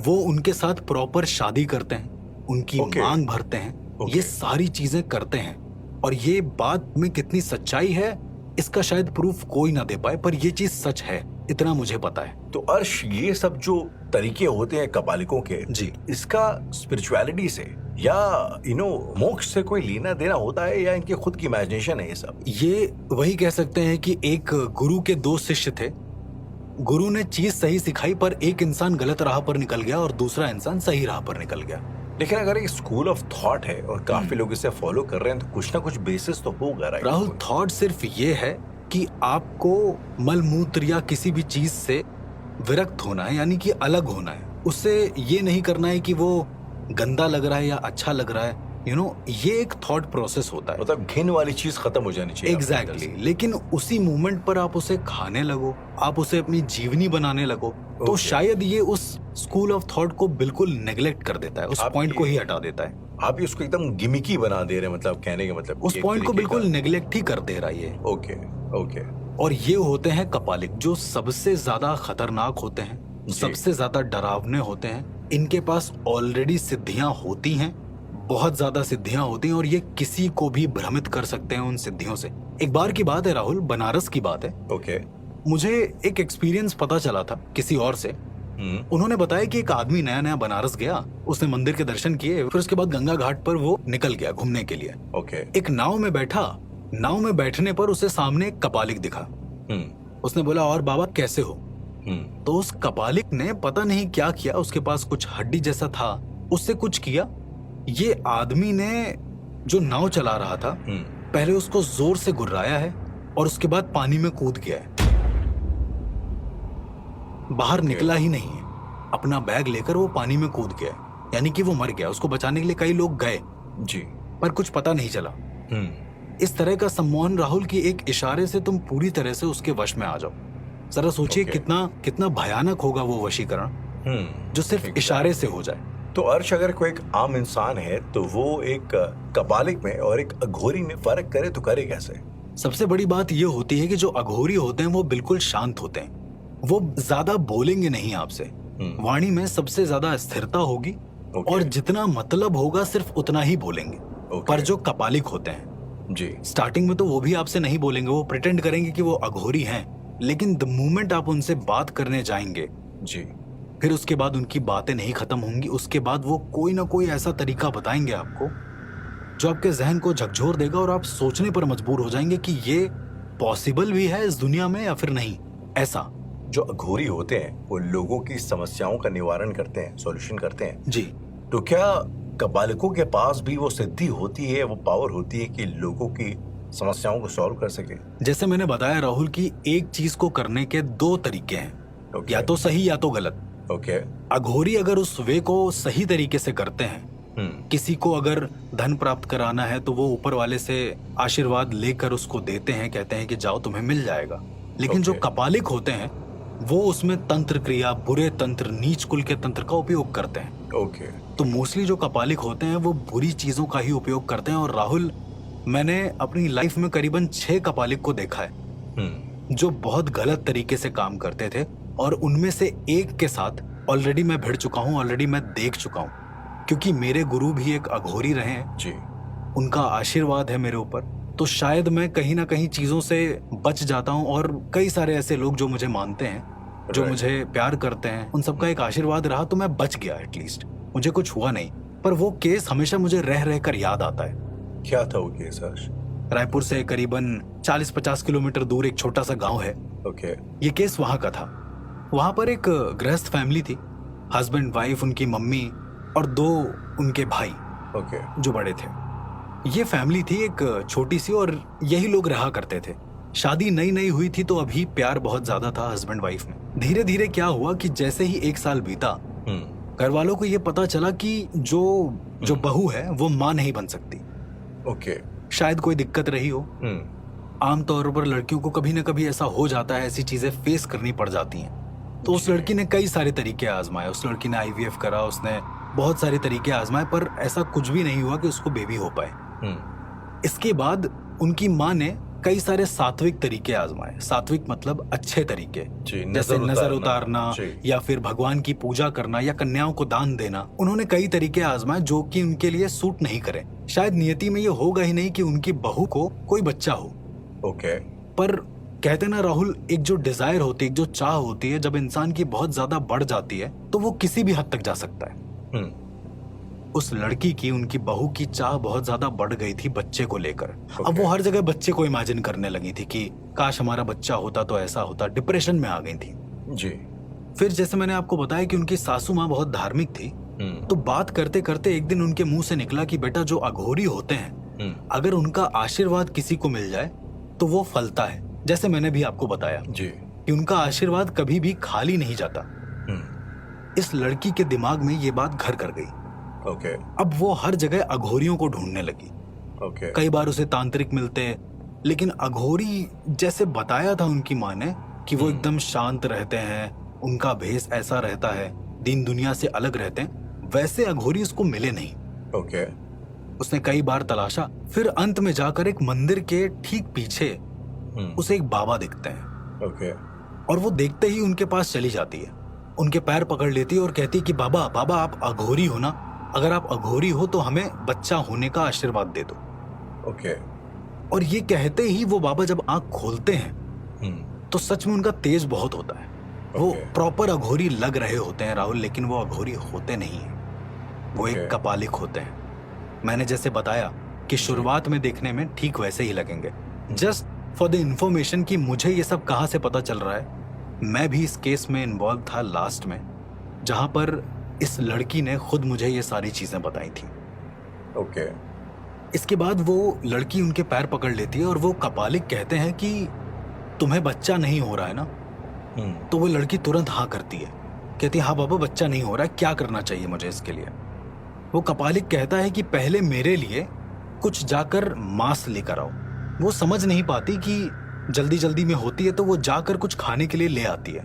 वो उनके साथ प्रॉपर शादी करते हैं, उनकी Okay. मांग भरते हैं, Okay. ये सारी चीजें करते हैं। और ये बात में कितनी सच्चाई है इसका शायद प्रूफ कोई ना दे पाए, पर ये चीज सच है, इतना मुझे पता है। तो अर्श, ये सब जो तरीके होते हैं कपालिकों के, जी, इसका स्पिरिचुअलिटी से या मोक्ष से कोई लेना देना होता है, या इनकी खुद की इमेजिनेशन है ये सब? ये वही कह सकते हैं कि एक गुरु के 2 शिष्य थे। गुरु ने चीज सही सिखाई, पर एक इंसान गलत राह पर निकल गया और दूसरा इंसान सही राह पर निकल गया। लेकिन अगर एक स्कूल ऑफ थॉट है और काफी लोग इसे फॉलो कर रहे हैं, तो कुछ ना कुछ बेसिस तो होगा, राइट? राहुल, थॉट सिर्फ ये है कि आपको मलमूत्र या किसी भी चीज से विरक्त होना है, यानी कि अलग होना है। उससे ये नहीं करना है कि वो गंदा लग रहा है या अच्छा लग रहा है, ये एक थॉट प्रोसेस होता है। मतलब घिन वाली चीज खत्म हो जानी चाहिए। एग्जैक्टली। लेकिन उसी मोमेंट पर आप उसे खाने लगो, आप उसे अपनी जीवनी बनाने लगो, तो Okay. शायद ये उस स्कूल ऑफ थॉट को बिल्कुल नेग्लेक्ट कर देता है, उस आप पॉइंट को ये- ही हटा देता है। आप ये उसको एकदम गिमिकी बना दे रहे हैं, मतलब कहने का मतलब उस एक पॉइंट को तरीके बिल्कुल का- नेग्लेक्ट ही कर दे रहा है ये। ओके ओके और ये होते हैं कपालिक, जो सबसे ज्यादा खतरनाक होते हैं, जी। सबसे ज्यादा डरावने होते हैं। इनके पास ऑलरेडी सिद्धियां होती हैं, बहुत ज्यादा सिद्धियां होती हैं, और ये किसी को भी भ्रमित कर सकते हैं उन सिद्धियों से। एक बार की बात है राहुल, बनारस की बात है। ओके मुझे एक एक्सपीरियंस पता चला था किसी और से। उन्होंने बताया कि एक आदमी नया नया बनारस गया, उसने मंदिर के दर्शन किए, फिर उसके बाद गंगा घाट पर वो निकल गया घूमने के लिए। ओके एक नाव में बैठा, नाव में बैठने पर उसे सामने एक कपालिक दिखा। उसने बोला, और बाबा कैसे हो? तो उस कपालिक ने पता नहीं क्या किया, उसके पास कुछ हड्डी जैसा था, उससे कुछ किया। ये आदमी ने जो नाव चला रहा था, पहले उसको जोर से गुर्राया है और उसके बाद पानी में कूद गया है। बाहर निकला ही नहीं है, अपना बैग लेकर वो पानी में कूद गया है, यानी कि वो मर गया। उसको बचाने के लिए कई लोग गए, जी पर कुछ पता नहीं चला। इस तरह का सम्मोहन राहुल की एक इशारे से तुम पूरी तरह से उसके वश में आ जाओ। जरा सोचिए Okay. कितना भयानक होगा वो वशीकरण, जो सिर्फ इशारे से हो जाए। तो अर्श, अगर कोई एक आम इंसान है तो वो एक कपालिक में और एक अघोरी में फर्क करे तो करे कैसे? सबसे बड़ी बात ये होती है कि जो अघोरी होते हैं वो बिल्कुल शांत होते हैं, वो ज्यादा बोलेंगे नहीं आपसे। वाणी में सबसे ज्यादा स्थिरता होगी, Okay. और जितना मतलब होगा सिर्फ उतना ही बोलेंगे। Okay. पर जो कपालिक होते हैं, जी स्टार्टिंग में तो वो भी आपसे नहीं बोलेंगे, वो प्रिटेंड करेंगे कि वो अघोरी हैं, लेकिन द मोमेंट आप उनसे बात करने जाएंगे, जी फिर उसके बाद उनकी बातें नहीं खत्म होंगी। उसके बाद वो कोई ना कोई ऐसा तरीका बताएंगे आपको जो आपके जहन को झकझोर देगा, और आप सोचने पर मजबूर हो जाएंगे कि ये पॉसिबल भी है इस दुनिया में या फिर नहीं। ऐसा जो अघोरी होते हैं वो लोगों की समस्याओं का निवारण करते हैं, सॉल्यूशन करते हैं। जी, तो क्या कपालिकों के पास भी वो सिद्धि होती है, वो पावर होती है कि लोगों की समस्याओं को सॉल्व कर सके? जैसे मैंने बताया राहुल कि एक चीज को करने के 2 तरीके हैं, Okay. या तो सही या तो गलत। ओके अघोरी अगर उस वे को सही तरीके से करते हैं, किसी को अगर धन प्राप्त कराना है तो वो ऊपर वाले से आशीर्वाद लेकर उसको देते हैं, कहते हैं कि जाओ तुम्हें मिल जाएगा। लेकिन जो Okay. कपालिक होते हैं वो उसमें तंत्र क्रिया, बुरे तंत्र, नीच कुल के तंत्र का उपयोग करते हैं। ओके तो मोस्टली जो कपालिक होते हैं वो बुरी चीजों का ही उपयोग करते हैं। और राहुल, मैंने अपनी लाइफ में करीबन 6 कपालिक को देखा है जो बहुत गलत तरीके से काम करते थे, और उनमें से एक के साथ ऑलरेडी मैं भिड़ चुका हूँ, ऑलरेडी मैं देख चुका हूँ, क्योंकि मेरे गुरु भी एक अघोरी रहे हैं, जी उनका आशीर्वाद है मेरे ऊपर। तो शायद मैं कहीं ना कहीं चीजों से बच जाता हूँ, और कई सारे ऐसे लोग जो मुझे मानते हैं, जो Right. मुझे प्यार करते हैं, उन सबका एक आशीर्वाद रहा, तो मैं बच गया एटलीस्ट, मुझे कुछ हुआ नहीं। पर वो केस हमेशा मुझे रह रह कर याद आता है। क्या था वो केस अर्श? रायपुर से करीबन 40-50 किलोमीटर दूर एक छोटा सा गांव है। ओके ये केस वहां का था। वहां पर एक गृहस्थ फैमिली थी, हस्बैंड वाइफ, उनकी मम्मी और 2 उनके भाई ओके जो बड़े थे। ये फैमिली थी एक छोटी सी, और यही लोग रहा करते थे। शादी नई नई हुई थी तो अभी प्यार बहुत ज्यादा था हस्बैंड वाइफ में। धीरे धीरे क्या हुआ कि जैसे ही 1 साल बीता, घर वालों को ये पता चला कि जो बहू है वो मां नहीं बन सकती। ओके शायद कोई दिक्कत रही हो। आमतौर पर लड़कियों को कभी ना कभी ऐसा हो जाता है, ऐसी चीजें फेस करनी पड़ जाती हैं। तो उस लड़की ने कई सारे तरीके आजमाए, उस लड़की ने आईवीएफ करा, उसने बहुत सारे तरीके आजमाए, पर ऐसा कुछ भी नहीं हुआ कि उसको बेबी हो पाए। इसके बाद उनकी माँ ने कई सारे सात्विक तरीके आजमाए। सात्विक मतलब अच्छे तरीके, जैसे नजर उतारना या फिर भगवान की पूजा करना या कन्याओं को दान देना। उन्होंने कई तरीके आजमाए जो कि उनके लिए सूट नहीं करे। शायद नियति में ये होगा ही नहीं कि उनकी बहू को कोई बच्चा हो। ओके। पर कहते ना राहुल, एक जो डिजायर होती है, एक जो चाह होती है, जब इंसान की बहुत ज्यादा बढ़ जाती है तो वो किसी भी हद तक जा सकता है। उस लड़की की, उनकी बहू की चाह बहुत ज्यादा बढ़ गई थी बच्चे को लेकर। अब वो हर जगह बच्चे को इमेजिन करने लगी थी कि काश हमारा बच्चा होता तो ऐसा होता। डिप्रेशन में आ गई थी जी। फिर जैसे मैंने आपको बताया कि उनकी सासू माँ बहुत धार्मिक थी, तो बात करते करते एक दिन उनके मुंह से निकला कि बेटा, जो अघोरी होते हैं, अगर उनका आशीर्वाद किसी को मिल जाए तो वो फलता है। जैसे मैंने भी आपको बताया जी कि उनका आशीर्वाद कभी भी खाली नहीं जाता। इस लड़की के दिमाग में ये बात घर कर गई। ओके। अब वो हर जगह अघोरियों को ढूंढने लगी। ओके। कई बार उसे तांत्रिक मिलते, लेकिन अघोरी जैसे बताया था उनकी माँ ने कि वो एकदम शांत रहते हैं, उनका भेष ऐसा रहता है, दीन दुनिया से अलग रहते हैं, वैसे अघोरी उसको मिले नहीं। ओके। उसने कई बार तलाशा, फिर अंत में जाकर एक मंदिर के ठीक पीछे उसे एक बाबा दिखते हैं। ओके। और वो देखते ही उनके पास चली जाती है, उनके पैर पकड़ लेती है और कहती है कि बाबा बाबा, आप अघोरी हो ना? अगर आप अघोरी हो तो हमें बच्चा होने का आशीर्वाद दे दो। ओके। और ये कहते ही वो बाबा जब आंख खोलते हैं तो सच में उनका तेज बहुत होता है। वो प्रॉपर अघोरी लग रहे होते हैं राहुल, लेकिन वो अघोरी होते नहीं है, वो एक कपालिक होते हैं। मैंने जैसे बताया कि शुरुआत में देखने में ठीक वैसे ही लगेंगे। जस्ट फॉर द इंफॉर्मेशन कि मुझे ये सब कहाँ से पता चल रहा है, मैं भी इस केस में इन्वॉल्व था लास्ट में, जहां पर इस लड़की ने खुद मुझे ये सारी चीजें बताई थी। ओके। इसके बाद वो लड़की उनके पैर पकड़ लेती है और वो कपालिक कहते हैं कि तुम्हें बच्चा नहीं हो रहा है ना? तो वो लड़की तुरंत हाँ करती है, कहती है हाँ बाबा, बच्चा नहीं हो रहा है, क्या करना चाहिए मुझे इसके लिए? वो कपालिक कहता है कि पहले मेरे लिए कुछ जाकर मांस लेकर आओ। वो समझ नहीं पाती कि जल्दी जल्दी में होती है, तो वो जाकर कुछ खाने के लिए ले आती है।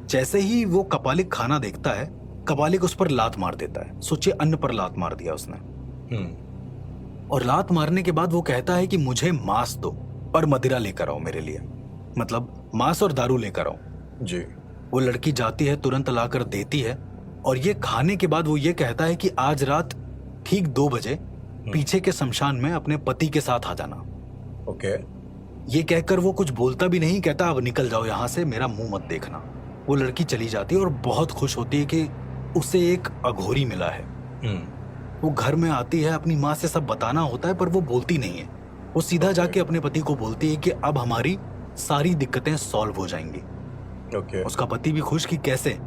जैसे ही वो कपालिक खाना देखता है, कपालिक उस पर लात मार देता है। सोचिए, अन्न पर लात मार दिया उसने। और लात मारने के बाद वो कहता है कि मुझे मांस दो और मदिरा लेकर आओ मेरे लिए, मतलब मांस और दारू लेकर आओ। जी। वो लड़की जाती है, तुरंत लाकर देती है, और ये खाने के बाद वो ये कहता है कि आज रात ठीक 2 बजे पीछे के शमशान में अपने पति के साथ आ जाना। ओके। ये कहकर वो कुछ बोलता भी नहीं, कहता अब निकल जाओ यहाँ से, मेरा मुंह मत देखना। वो लड़की चली जाती है और बहुत खुश होती है कि उसे एक अघोरी मिला है। वो घर में आती है, अपनी माँ से सब बताना होता है, पर वो बोलती नहीं है। वो सीधा जाके अपने पति को बोलती है कि अब हमारी सारी दिक्कतें सॉल्व हो जाएंगी। ओके। उसका पति भी खुश कि कैसे।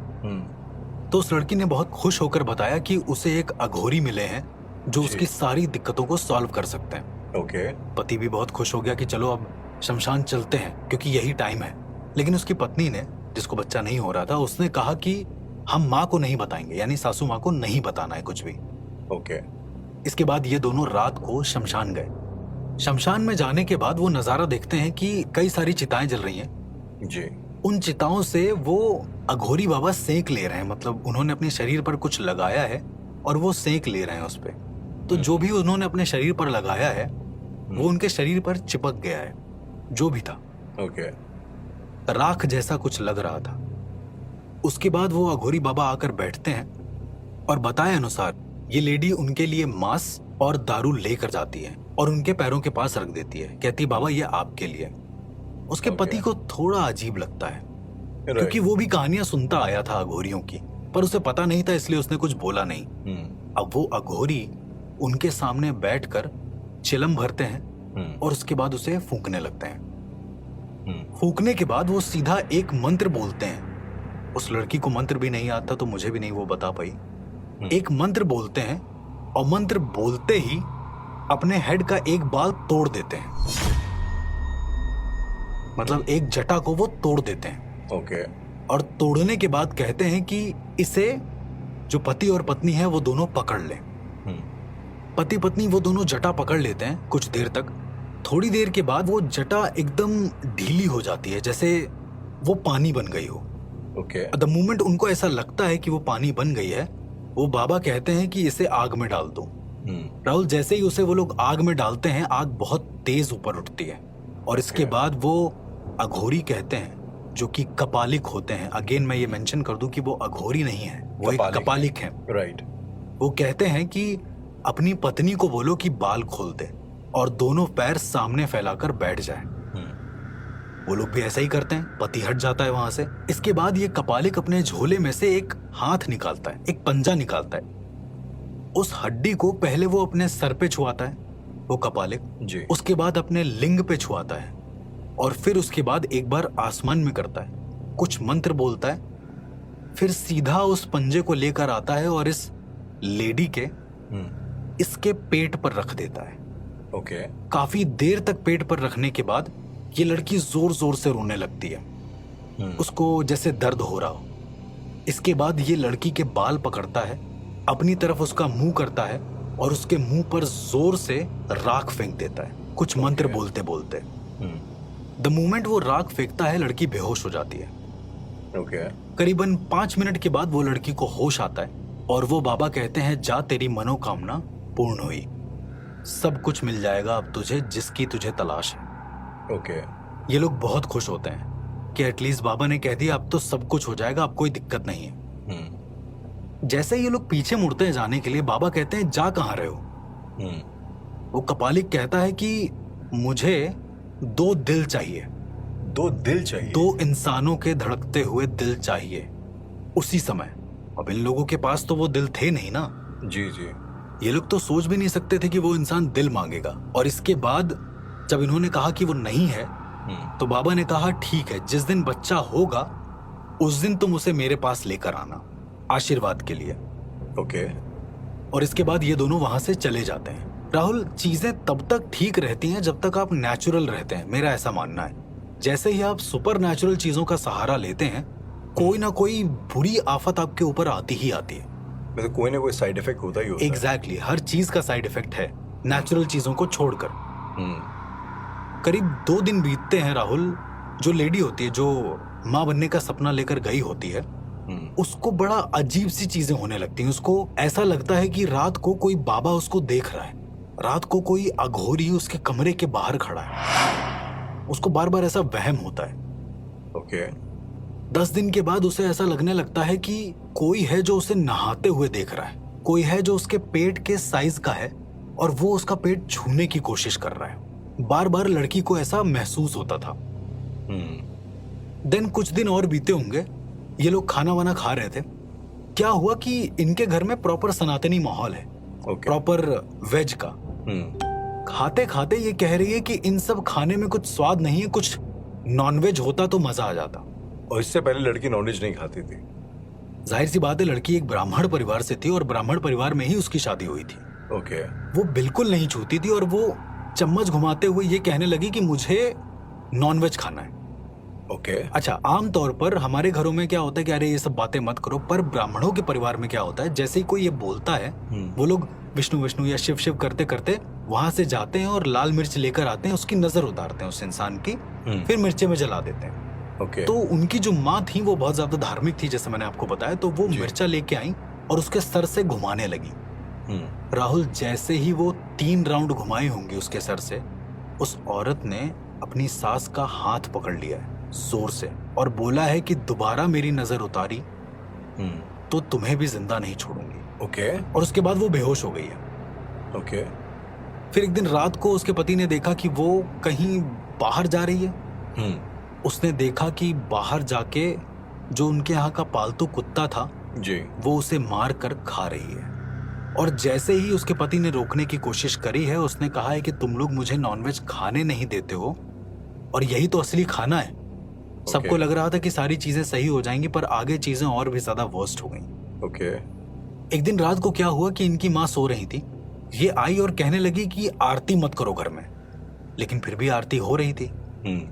तो उस लड़की ने बहुत खुश होकर बताया कि उसे एक अघोरी मिले हैं जो उसकी सारी दिक्कतों को सॉल्व कर सकते हैं। ओके। पति भी बहुत खुश हो गया कि चलो अब शमशान चलते हैं, क्योंकि यही टाइम है। लेकिन उसकी पत्नी ने, जिसको बच्चा नहीं हो रहा था, उसने कहा कि हम माँ को नहीं बताएंगे, यानी सासू माँ को नहीं बताना है कुछ भी। ओके। इसके बाद ये दोनों रात को शमशान गए। शमशान में जाने के बाद वो नजारा देखते हैं कि कई सारी चिताएं जल रही हैं। जी। उन चिताओं से वो अघोरी बाबा सेंक ले रहे हैं, मतलब उन्होंने अपने शरीर पर कुछ लगाया है और वो सेंक ले रहे हैं उस पे। तो जो भी उन्होंने अपने शरीर पर लगाया है वो उनके शरीर पर चिपक गया है, जो भी था। ओके। राख जैसा कुछ लग रहा था। उसके बाद वो अघोरी बाबा आकर बैठते हैं और बताए अनुसार ये लेडी उनके लिए मांस और दारू लेकर जाती है और उनके पैरों के पास रख देती है। कहती बाबा ये आपके लिए। उसके पति को थोड़ा अजीब लगता है, क्योंकि वो भी कहानियां सुनता आया था अघोरियों की, पर उसे पता नहीं था, इसलिए उसने कुछ बोला नहीं। अब वो अघोरी उनके सामने बैठकर चिलम भरते हैं और उसके बाद उसे फूंकने लगते हैं। फूंकने के बाद वो सीधा एक मंत्र बोलते हैं। उस लड़की को मंत्र भी नहीं आता, तो मुझे भी नहीं वो बता पाई। एक मंत्र बोलते हैं और मंत्र बोलते ही अपने हेड का एक बाल तोड़ देते हैं, मतलब एक जटा को वो तोड़ देते हैं। ओके। और तोड़ने के बाद कहते हैं कि इसे जो पति और पत्नी है वो दोनों पकड़ लें। पति पत्नी वो दोनों जटा पकड़ लेते हैं कुछ देर तक। थोड़ी देर के बाद वो जटा एकदम ढीली हो जाती है, जैसे वो पानी बन गई हो। ओके। द मोमेंट उनको ऐसा लगता है कि वो पानी बन गई है, वो बाबा कहते हैं कि इसे आग में डाल दो। राहुल, जैसे ही उसे वो लोग आग में डालते हैं, आग बहुत तेज ऊपर उठती है और इसके बाद वो अघोरी कहते हैं, जो कि कपालिक होते हैं। अगेन मैं ये मेंशन कर दूं कि वो अघोरी नहीं है, वो एक कपालिक है। राइट। वो कहते हैं कि अपनी पत्नी को बोलो कि बाल खोल दे और दोनों पैर सामने फैलाकर बैठ जाए। वो लोग भी ऐसा ही करते हैं, पति हट जाता है वहां से। इसके बाद ये कपालिक अपने झोले में से एक हाथ निकालता है, एक पंजा निकालता है। उस हड्डी को पहले वो अपने सर पे छुआता है, वो कपालिक जी। उसके बाद अपने लिंग पे छुआता है और फिर उसके बाद एक बार आसमान में करता है, कुछ मंत्र बोलता है, फिर सीधा उस पंजे को लेकर आता है और इस लेडी के इसके पेट पर रख देता है। ओके। काफी देर तक पेट पर रखने के बाद ये लड़की जोर जोर से रोने लगती है, उसको जैसे दर्द हो रहा हो। इसके बाद ये लड़की के बाल पकड़ता है, अपनी तरफ उसका मुंह करता है और उसके मुंह पर जोर से राख फेंक देता है, कुछ मंत्र बोलते बोलते। द मोमेंट वो राख फेंकता है, लड़की बेहोश हो जाती है। ओके। करीबन 5 मिनट के बाद वो लड़की को होश आता है और वो बाबा कहते हैं, जा तेरी मनोकामना पूर्ण हुई, सब कुछ मिल जाएगा अब तुझे जिसकी तुझे तलाश है। ओके। ये लोग बहुत खुश होते हैं कि एटलीस्ट बाबा ने कह दिया अब तो सब कुछ हो जाएगा, अब कोई दिक्कत नहीं है। जैसे ये लोग पीछे मुड़ते हैं जाने के लिए, बाबा कहते हैं, जा कहां रहे हो? वो कपालिक कहता है कि मुझे 2 दिल चाहिए। 2 दिल चाहिए? 2 इंसानों के धड़कते हुए दिल चाहिए उसी समय। अब इन लोगों के पास तो वो दिल थे नहीं ना। जी जी। ये लोग तो सोच भी नहीं सकते थे कि वो इंसान दिल मांगेगा। और इसके बाद जब इन्होंने कहा कि वो नहीं है, तो बाबा ने कहा, ठीक है, जिस दिन बच्चा होगा उस दिन तुम उसे मेरे पास लेकर आना आशीर्वाद के लिए। ओके। और इसके बाद ये दोनों वहां से चले जाते हैं। राहुल, चीजें तब तक ठीक रहती हैं जब तक आप नेचुरल रहते हैं, मेरा ऐसा मानना है। जैसे ही आप सुपर नेचुरल चीजों का सहारा लेते हैं, कोई ना कोई बुरी आफत आपके ऊपर आती ही आती है। मतलब कोई ना कोई साइड इफेक्ट होता ही होता है। एग्जैक्टली, हर चीज का साइड इफेक्ट है, नेचुरल चीजों को छोड़कर। करीब 2 दिन बीतते हैं राहुल। जो लेडी होती है, जो माँ बनने का सपना लेकर गई होती है, उसको बड़ा अजीब सी चीजें होने लगती हैं। उसको ऐसा लगता है कि रात को कोई बाबा उसको देख रहा है, रात को कोई अघोरी उसके कमरे के बाहर खड़ा है। उसको बार बार ऐसा वहम होता है। ओके। 10 दिन के बाद उसे ऐसा लगने लगता है कि कोई है जो उसे नहाते हुए देख रहा है, कोई है जो उसके पेट के साइज का है और वो उसका पेट छूने की कोशिश कर रहा है। बार बार लड़की को ऐसा महसूस होता था। देन कुछ दिन और बीते होंगे, ये लोग खाना वाना खा रहे थे। क्या हुआ कि इनके घर में प्रॉपर सनातनी माहौल है, प्रॉपर वेज का। खाते खाते ये कह रही है कि इन सब खाने में कुछ स्वाद नहीं है, कुछ नॉनवेज होता तो मजा आ जाता। और इससे पहले लड़की नॉनवेज नहीं खाती थी। जाहिर सी बात है, लड़की एक ब्राह्मण परिवार से थी और ब्राह्मण परिवार में ही उसकी शादी हुई थी। ओके। वो बिल्कुल नहीं छूती थी और वो चम्मच घुमाते हुए ये कहने लगी कि मुझे नॉनवेज खाना है। ओके। अच्छा, आमतौर पर हमारे घरों में क्या होता है कि अरे ये सब बातें मत करो, पर ब्राह्मणों के परिवार में क्या होता है, जैसे ही कोई ये बोलता है, वो लोग विष्णु विष्णु या शिव शिव करते करते वहां से जाते हैं और लाल मिर्च लेकर आते हैं, उसकी नजर उतारते हैं उस इंसान की, फिर मिर्चे में जला देते हैं। ओके। तो उनकी जो माँ थी वो बहुत ज्यादा धार्मिक थी, जैसे मैंने आपको बताया। तो वो मिर्चा लेके आई और उसके सर से घुमाने लगी। राहुल, जैसे ही वो 3 राउंड घुमाई होंगी उसके सर से, उस औरत ने अपनी सास का हाथ पकड़ लिया है जोर से और बोला है कि दोबारा मेरी नजर उतारी तो तुम्हें भी जिंदा नहीं छोड़ूंगी। ओके। और उसके बाद वो बेहोश हो गई है। ओके। फिर एक दिन रात को उसके पति ने देखा कि वो कहीं बाहर जा रही है। उसने देखा कि बाहर जाके जो उनके यहाँ का पालतू कुत्ता था जी, वो उसे मार कर खा रही है। और जैसे ही उसके पति ने रोकने की कोशिश करी है, उसने कहा है कि तुम लोग मुझे नॉनवेज खाने नहीं देते हो और यही तो असली खाना है। सबको लग रहा था कि सारी चीजें सही हो जाएंगी, पर आगे चीजें और भी ज्यादा वर्स्ट हो गई। ओके। एक दिन रात को क्या हुआ कि इनकी माँ सो रही थी, ये आई और कहने लगी कि आरती मत करो घर में, लेकिन फिर भी आरती हो रही थी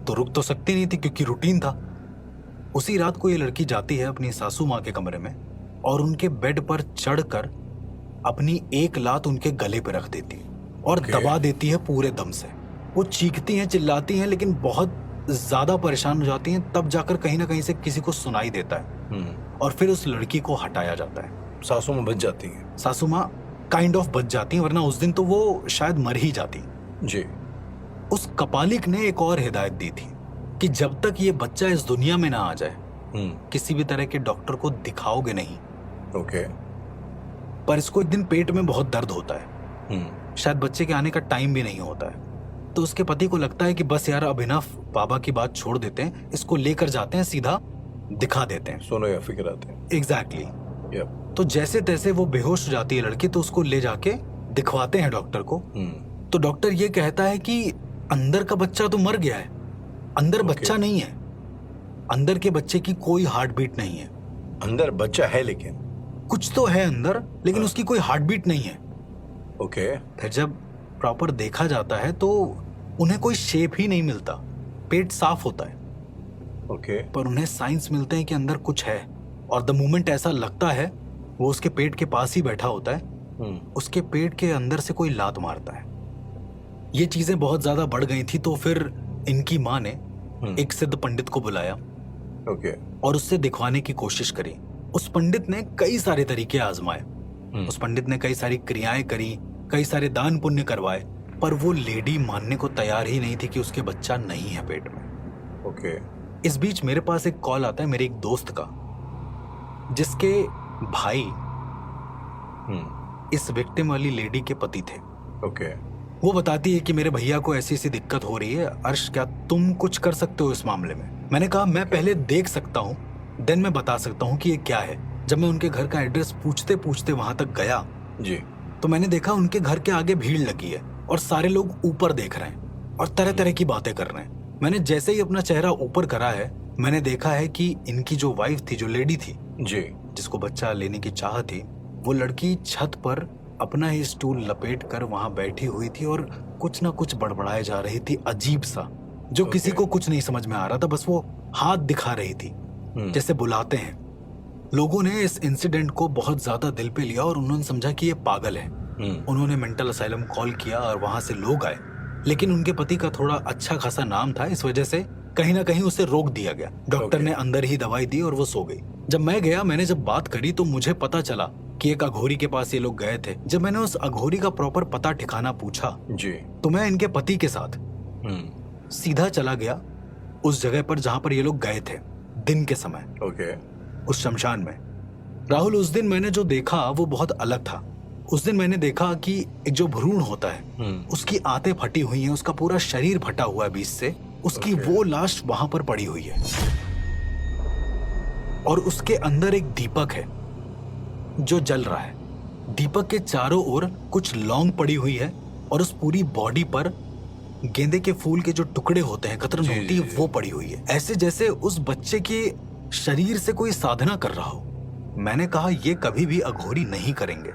तो रुक तो सकती नहीं थी क्योंकि रूटीन था। उसी रात को ये लड़की जाती है अपनी सासू माँ के कमरे में और उनके बेड पर चढ़कर अपनी एक लात उनके गले पे रख देती है और दबा देती है पूरे दम से। वो चीखती हैं, चिल्लाती हैं, लेकिन बहुत ज्यादा परेशान हो जाती हैं। तब जाकर कहीं ना कहीं से किसी को सुनाई देता है और फिर उस लड़की को हटाया जाता है। सासू में बच जाती हैं। सासू माँ काइंड ऑफ बच जाती हैं, वरना उस दिन तो वो शायद मर ही जाती। जी। उस कपालिक ने एक और हिदायत दी थी कि जब तक ये बच्चा इस दुनिया में ना आ जाए किसी भी तरह के डॉक्टर को दिखाओगे नहीं। ओके। पर इसको एक दिन पेट में बहुत दर्द होता है, शायद बच्चे के आने का टाइम भी नहीं होता है। तो उसके पति को लगता है कि बस यार अब इनफ, बाबा की बात छोड़ देते हैं, इसको लेकर जाते हैं, सीधा दिखा देते हैं, सोनोग्राफी कराते हैं। एग्जैक्टली। तो जैसे तैसे वो बेहोश हो जाती है लड़की, तो उसको ले जाके दिखवाते हैं डॉक्टर को। तो डॉक्टर ये कहता है कि अंदर का बच्चा तो मर गया है, अंदर बच्चा नहीं है, अंदर के बच्चे की कोई हार्ट बीट नहीं है। अंदर बच्चा है लेकिन कुछ तो है अंदर, लेकिन उसकी कोई हार्ट बीट नहीं है। ओके। फिर जब प्रॉपर देखा जाता है तो उन्हें कोई शेप ही नहीं मिलता, पेट साफ होता है। ओके। पर उन्हें साइंस मिलते हैं कि अंदर कुछ है, और द मोमेंट ऐसा लगता है वो उसके पेट के पास ही बैठा होता है, उसके पेट के अंदर से कोई लात मारता है। ये चीजें बहुत ज्यादा बढ़ गई थी, तो फिर इनकी माँ ने एक सिद्ध पंडित को बुलाया ओके। और उससे दिखवाने की कोशिश करी। उस पंडित ने कई सारे तरीके आजमाए, उस पंडित ने कई सारी क्रियाएं करी, कई सारे दान पुण्य करवाए, पर वो लेडी मानने को तैयार ही नहीं थी कि उसके बच्चा नहीं है पेट में। ओके। इस बीच मेरे पास एक कॉल आता है मेरे एक दोस्त का, जिसके भाई इस विक्टिम वाली लेडी के पति थे। ओके। वो बताती है कि मेरे भैया को ऐसी ऐसी दिक्कत हो रही है, अर्श क्या तुम कुछ कर सकते हो इस मामले में? मैंने कहा मैं पहले देख सकता हूँ, देन मैं बता सकता हूँ कि ये क्या है। जब मैं उनके घर का एड्रेस पूछते पूछते वहां तक गया जी, तो मैंने देखा उनके घर के आगे भीड़ लगी है और सारे लोग ऊपर देख रहे हैं और तरह तरह की बातें कर रहे हैं। मैंने जैसे ही अपना चेहरा ऊपर करा है, मैंने देखा है कि इनकी जो वाइफ थी, जो लेडी थी जी, जिसको बच्चा लेने की चाह थी, वो लड़की छत पर अपना ही स्टूल लपेट कर वहां बैठी हुई थी और कुछ ना कुछ बड़बड़ाए जा रही थी, अजीब सा, जो किसी को कुछ नहीं समझ में आ रहा था। बस वो हाथ दिखा रही थी जैसे बुलाते हैं। लोगों ने इस इंसिडेंट को बहुत ज्यादा दिल पे लिया और उन्होंने समझा कि ये पागल है। उन्होंने मेंटल असाइलम कॉल किया और वहां से लोग आए, लेकिन उनके पति का थोड़ा अच्छा खासा नाम था, इस वजह से कहीं ना कहीं उसे रोक दिया गया। डॉक्टर ने अंदर ही दवाई दी और वो सो गई। जब मैं गया, मैंने जब बात करी तो मुझे पता चला कि एक अघोरी के पास ये लोग गए थे। जब मैंने उस अघोरी का प्रॉपर पता ठिकाना पूछा जी, तो मैं इनके पति के साथ सीधा चला गया उस जगह पर जहां पर ये लोग गए थे दिन के समय, ओके, उस शमशान में। राहुल, उस दिन मैंने जो देखा वो बहुत अलग था। उस दिन मैंने देखा कि एक जो भ्रूण होता है उसकी आंतें फटी हुई हैं, उसका पूरा शरीर फटा हुआ है बीच से, उसकी वो लाश वहां पर पड़ी हुई है और उसके अंदर एक दीपक है जो जल रहा है। दीपक के चारों ओर कुछ लौंग पड़ी हुई है और उस पूरी बॉडी पर गेंदे के फूल के जो टुकड़े होते हैं, कतरन होती है, वो पड़ी हुई है, ऐसे जैसे उस बच्चे के शरीर से कोई साधना कर रहा हो। मैंने कहा ये कभी भी अघोरी नहीं करेंगे।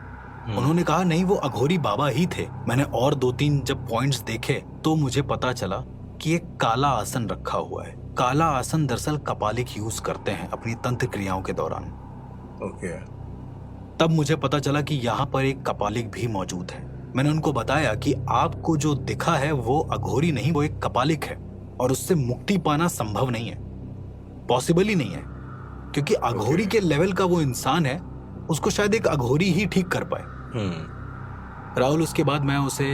उन्होंने कहा नहीं, वो अघोरी बाबा ही थे। मैंने और 2-3 जब पॉइंट्स देखे तो मुझे पता चला कि एक काला आसन रखा हुआ है। काला आसन दरअसल कपालिक यूज करते हैं अपनी तंत्र क्रियाओं के दौरान। ओके। तब मुझे पता चला कि यहाँ पर एक कपालिक भी मौजूद है। मैंने उनको बताया कि आपको जो दिखा है वो अघोरी नहीं, वो एक कपालिक है और उससे मुक्ति पाना संभव नहीं है, पॉसिबल ही नहीं है, क्योंकि अघोरी के लेवल का वो इंसान है, उसको शायद एक अघोरी ही ठीक कर पाए। राहुल, उसके बाद मैं उसे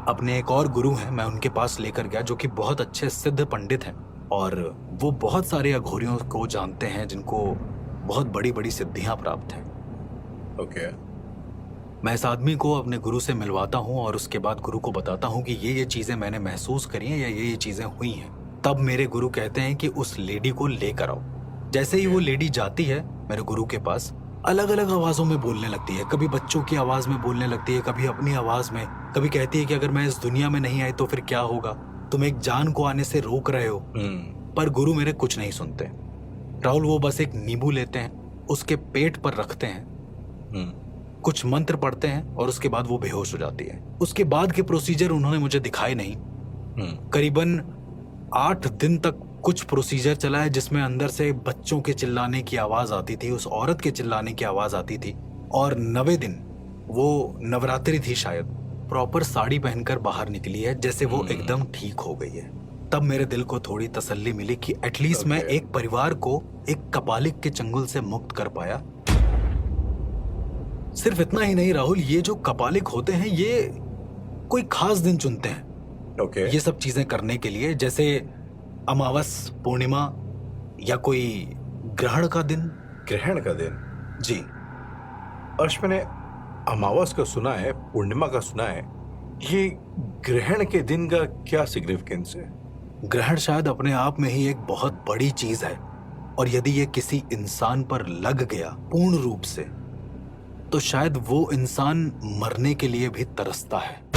अपने एक और गुरु हैं, मैं उनके पास लेकर गया, जो कि बहुत अच्छे सिद्ध पंडित हैं और वो बहुत सारे अघोरियों को जानते हैं जिनको बहुत बड़ी बड़ी सिद्धियां प्राप्त हैं। ओके। मैं इस आदमी को अपने गुरु से मिलवाता हूं और उसके बाद गुरु को बताता हूं कि ये चीजें मैंने महसूस करी हैं या ये चीजें हुई हैं। तब मेरे गुरु कहते हैं कि उस लेडी को लेकर आओ। जैसे ही वो लेडी जाती है मेरे गुरु के पास, अलग अलग आवाजों में बोलने लगती है। कभी बच्चों की आवाज में बोलने लगती है, कभी अपनी आवाज में, कभी कहती है कि अगर मैं इस दुनिया में नहीं आई तो फिर क्या होगा, तुम एक जान को आने से रोक रहे हो। पर गुरु मेरे कुछ नहीं सुनते। राहुल, वो बस एक नींबू लेते हैं, उसके पेट पर रखते हैं, कुछ मंत्र पढ़ते हैं और उसके बाद वो बेहोश हो जाती है। उसके बाद के प्रोसीजर उन्होंने मुझे दिखाए नहीं। करीबन 8 दिन तक कुछ प्रोसीजर चला है जिसमें अंदर से बच्चों के चिल्लाने की आवाज आती थी, उस औरत के चिल्लाने की आवाज आती थी, और 90 दिन, वो नवरात्रि थी शायद, प्रॉपर साड़ी पहनकर बाहर निकली है, जैसे वो एकदम ठीक हो गई है। तब मेरे दिल को थोड़ी तसल्ली मिली कि एटलीस्ट मैं एक परिवार को एक कपालिक के चंगुल से मुक्त कर पाया। सिर्फ इतना ही नहीं राहुल, ये जो कपालिक होते हैं ये कोई खास दिन चुनते हैं ये सब चीजें करने के लिए, जैसे अमावस, पूर्णिमा या कोई ग्रहण का दिन। ग्रहण का दिन? जी अर्श, मैंने अमावस का सुना है, पूर्णिमा का सुना है, ये ग्रहण के दिन का क्या सिग्निफिकेंस है? ग्रहण शायद अपने आप में ही एक बहुत बड़ी चीज है, और यदि ये किसी इंसान पर लग गया पूर्ण रूप से, तो शायद वो इंसान मरने के लिए भी तरसता है।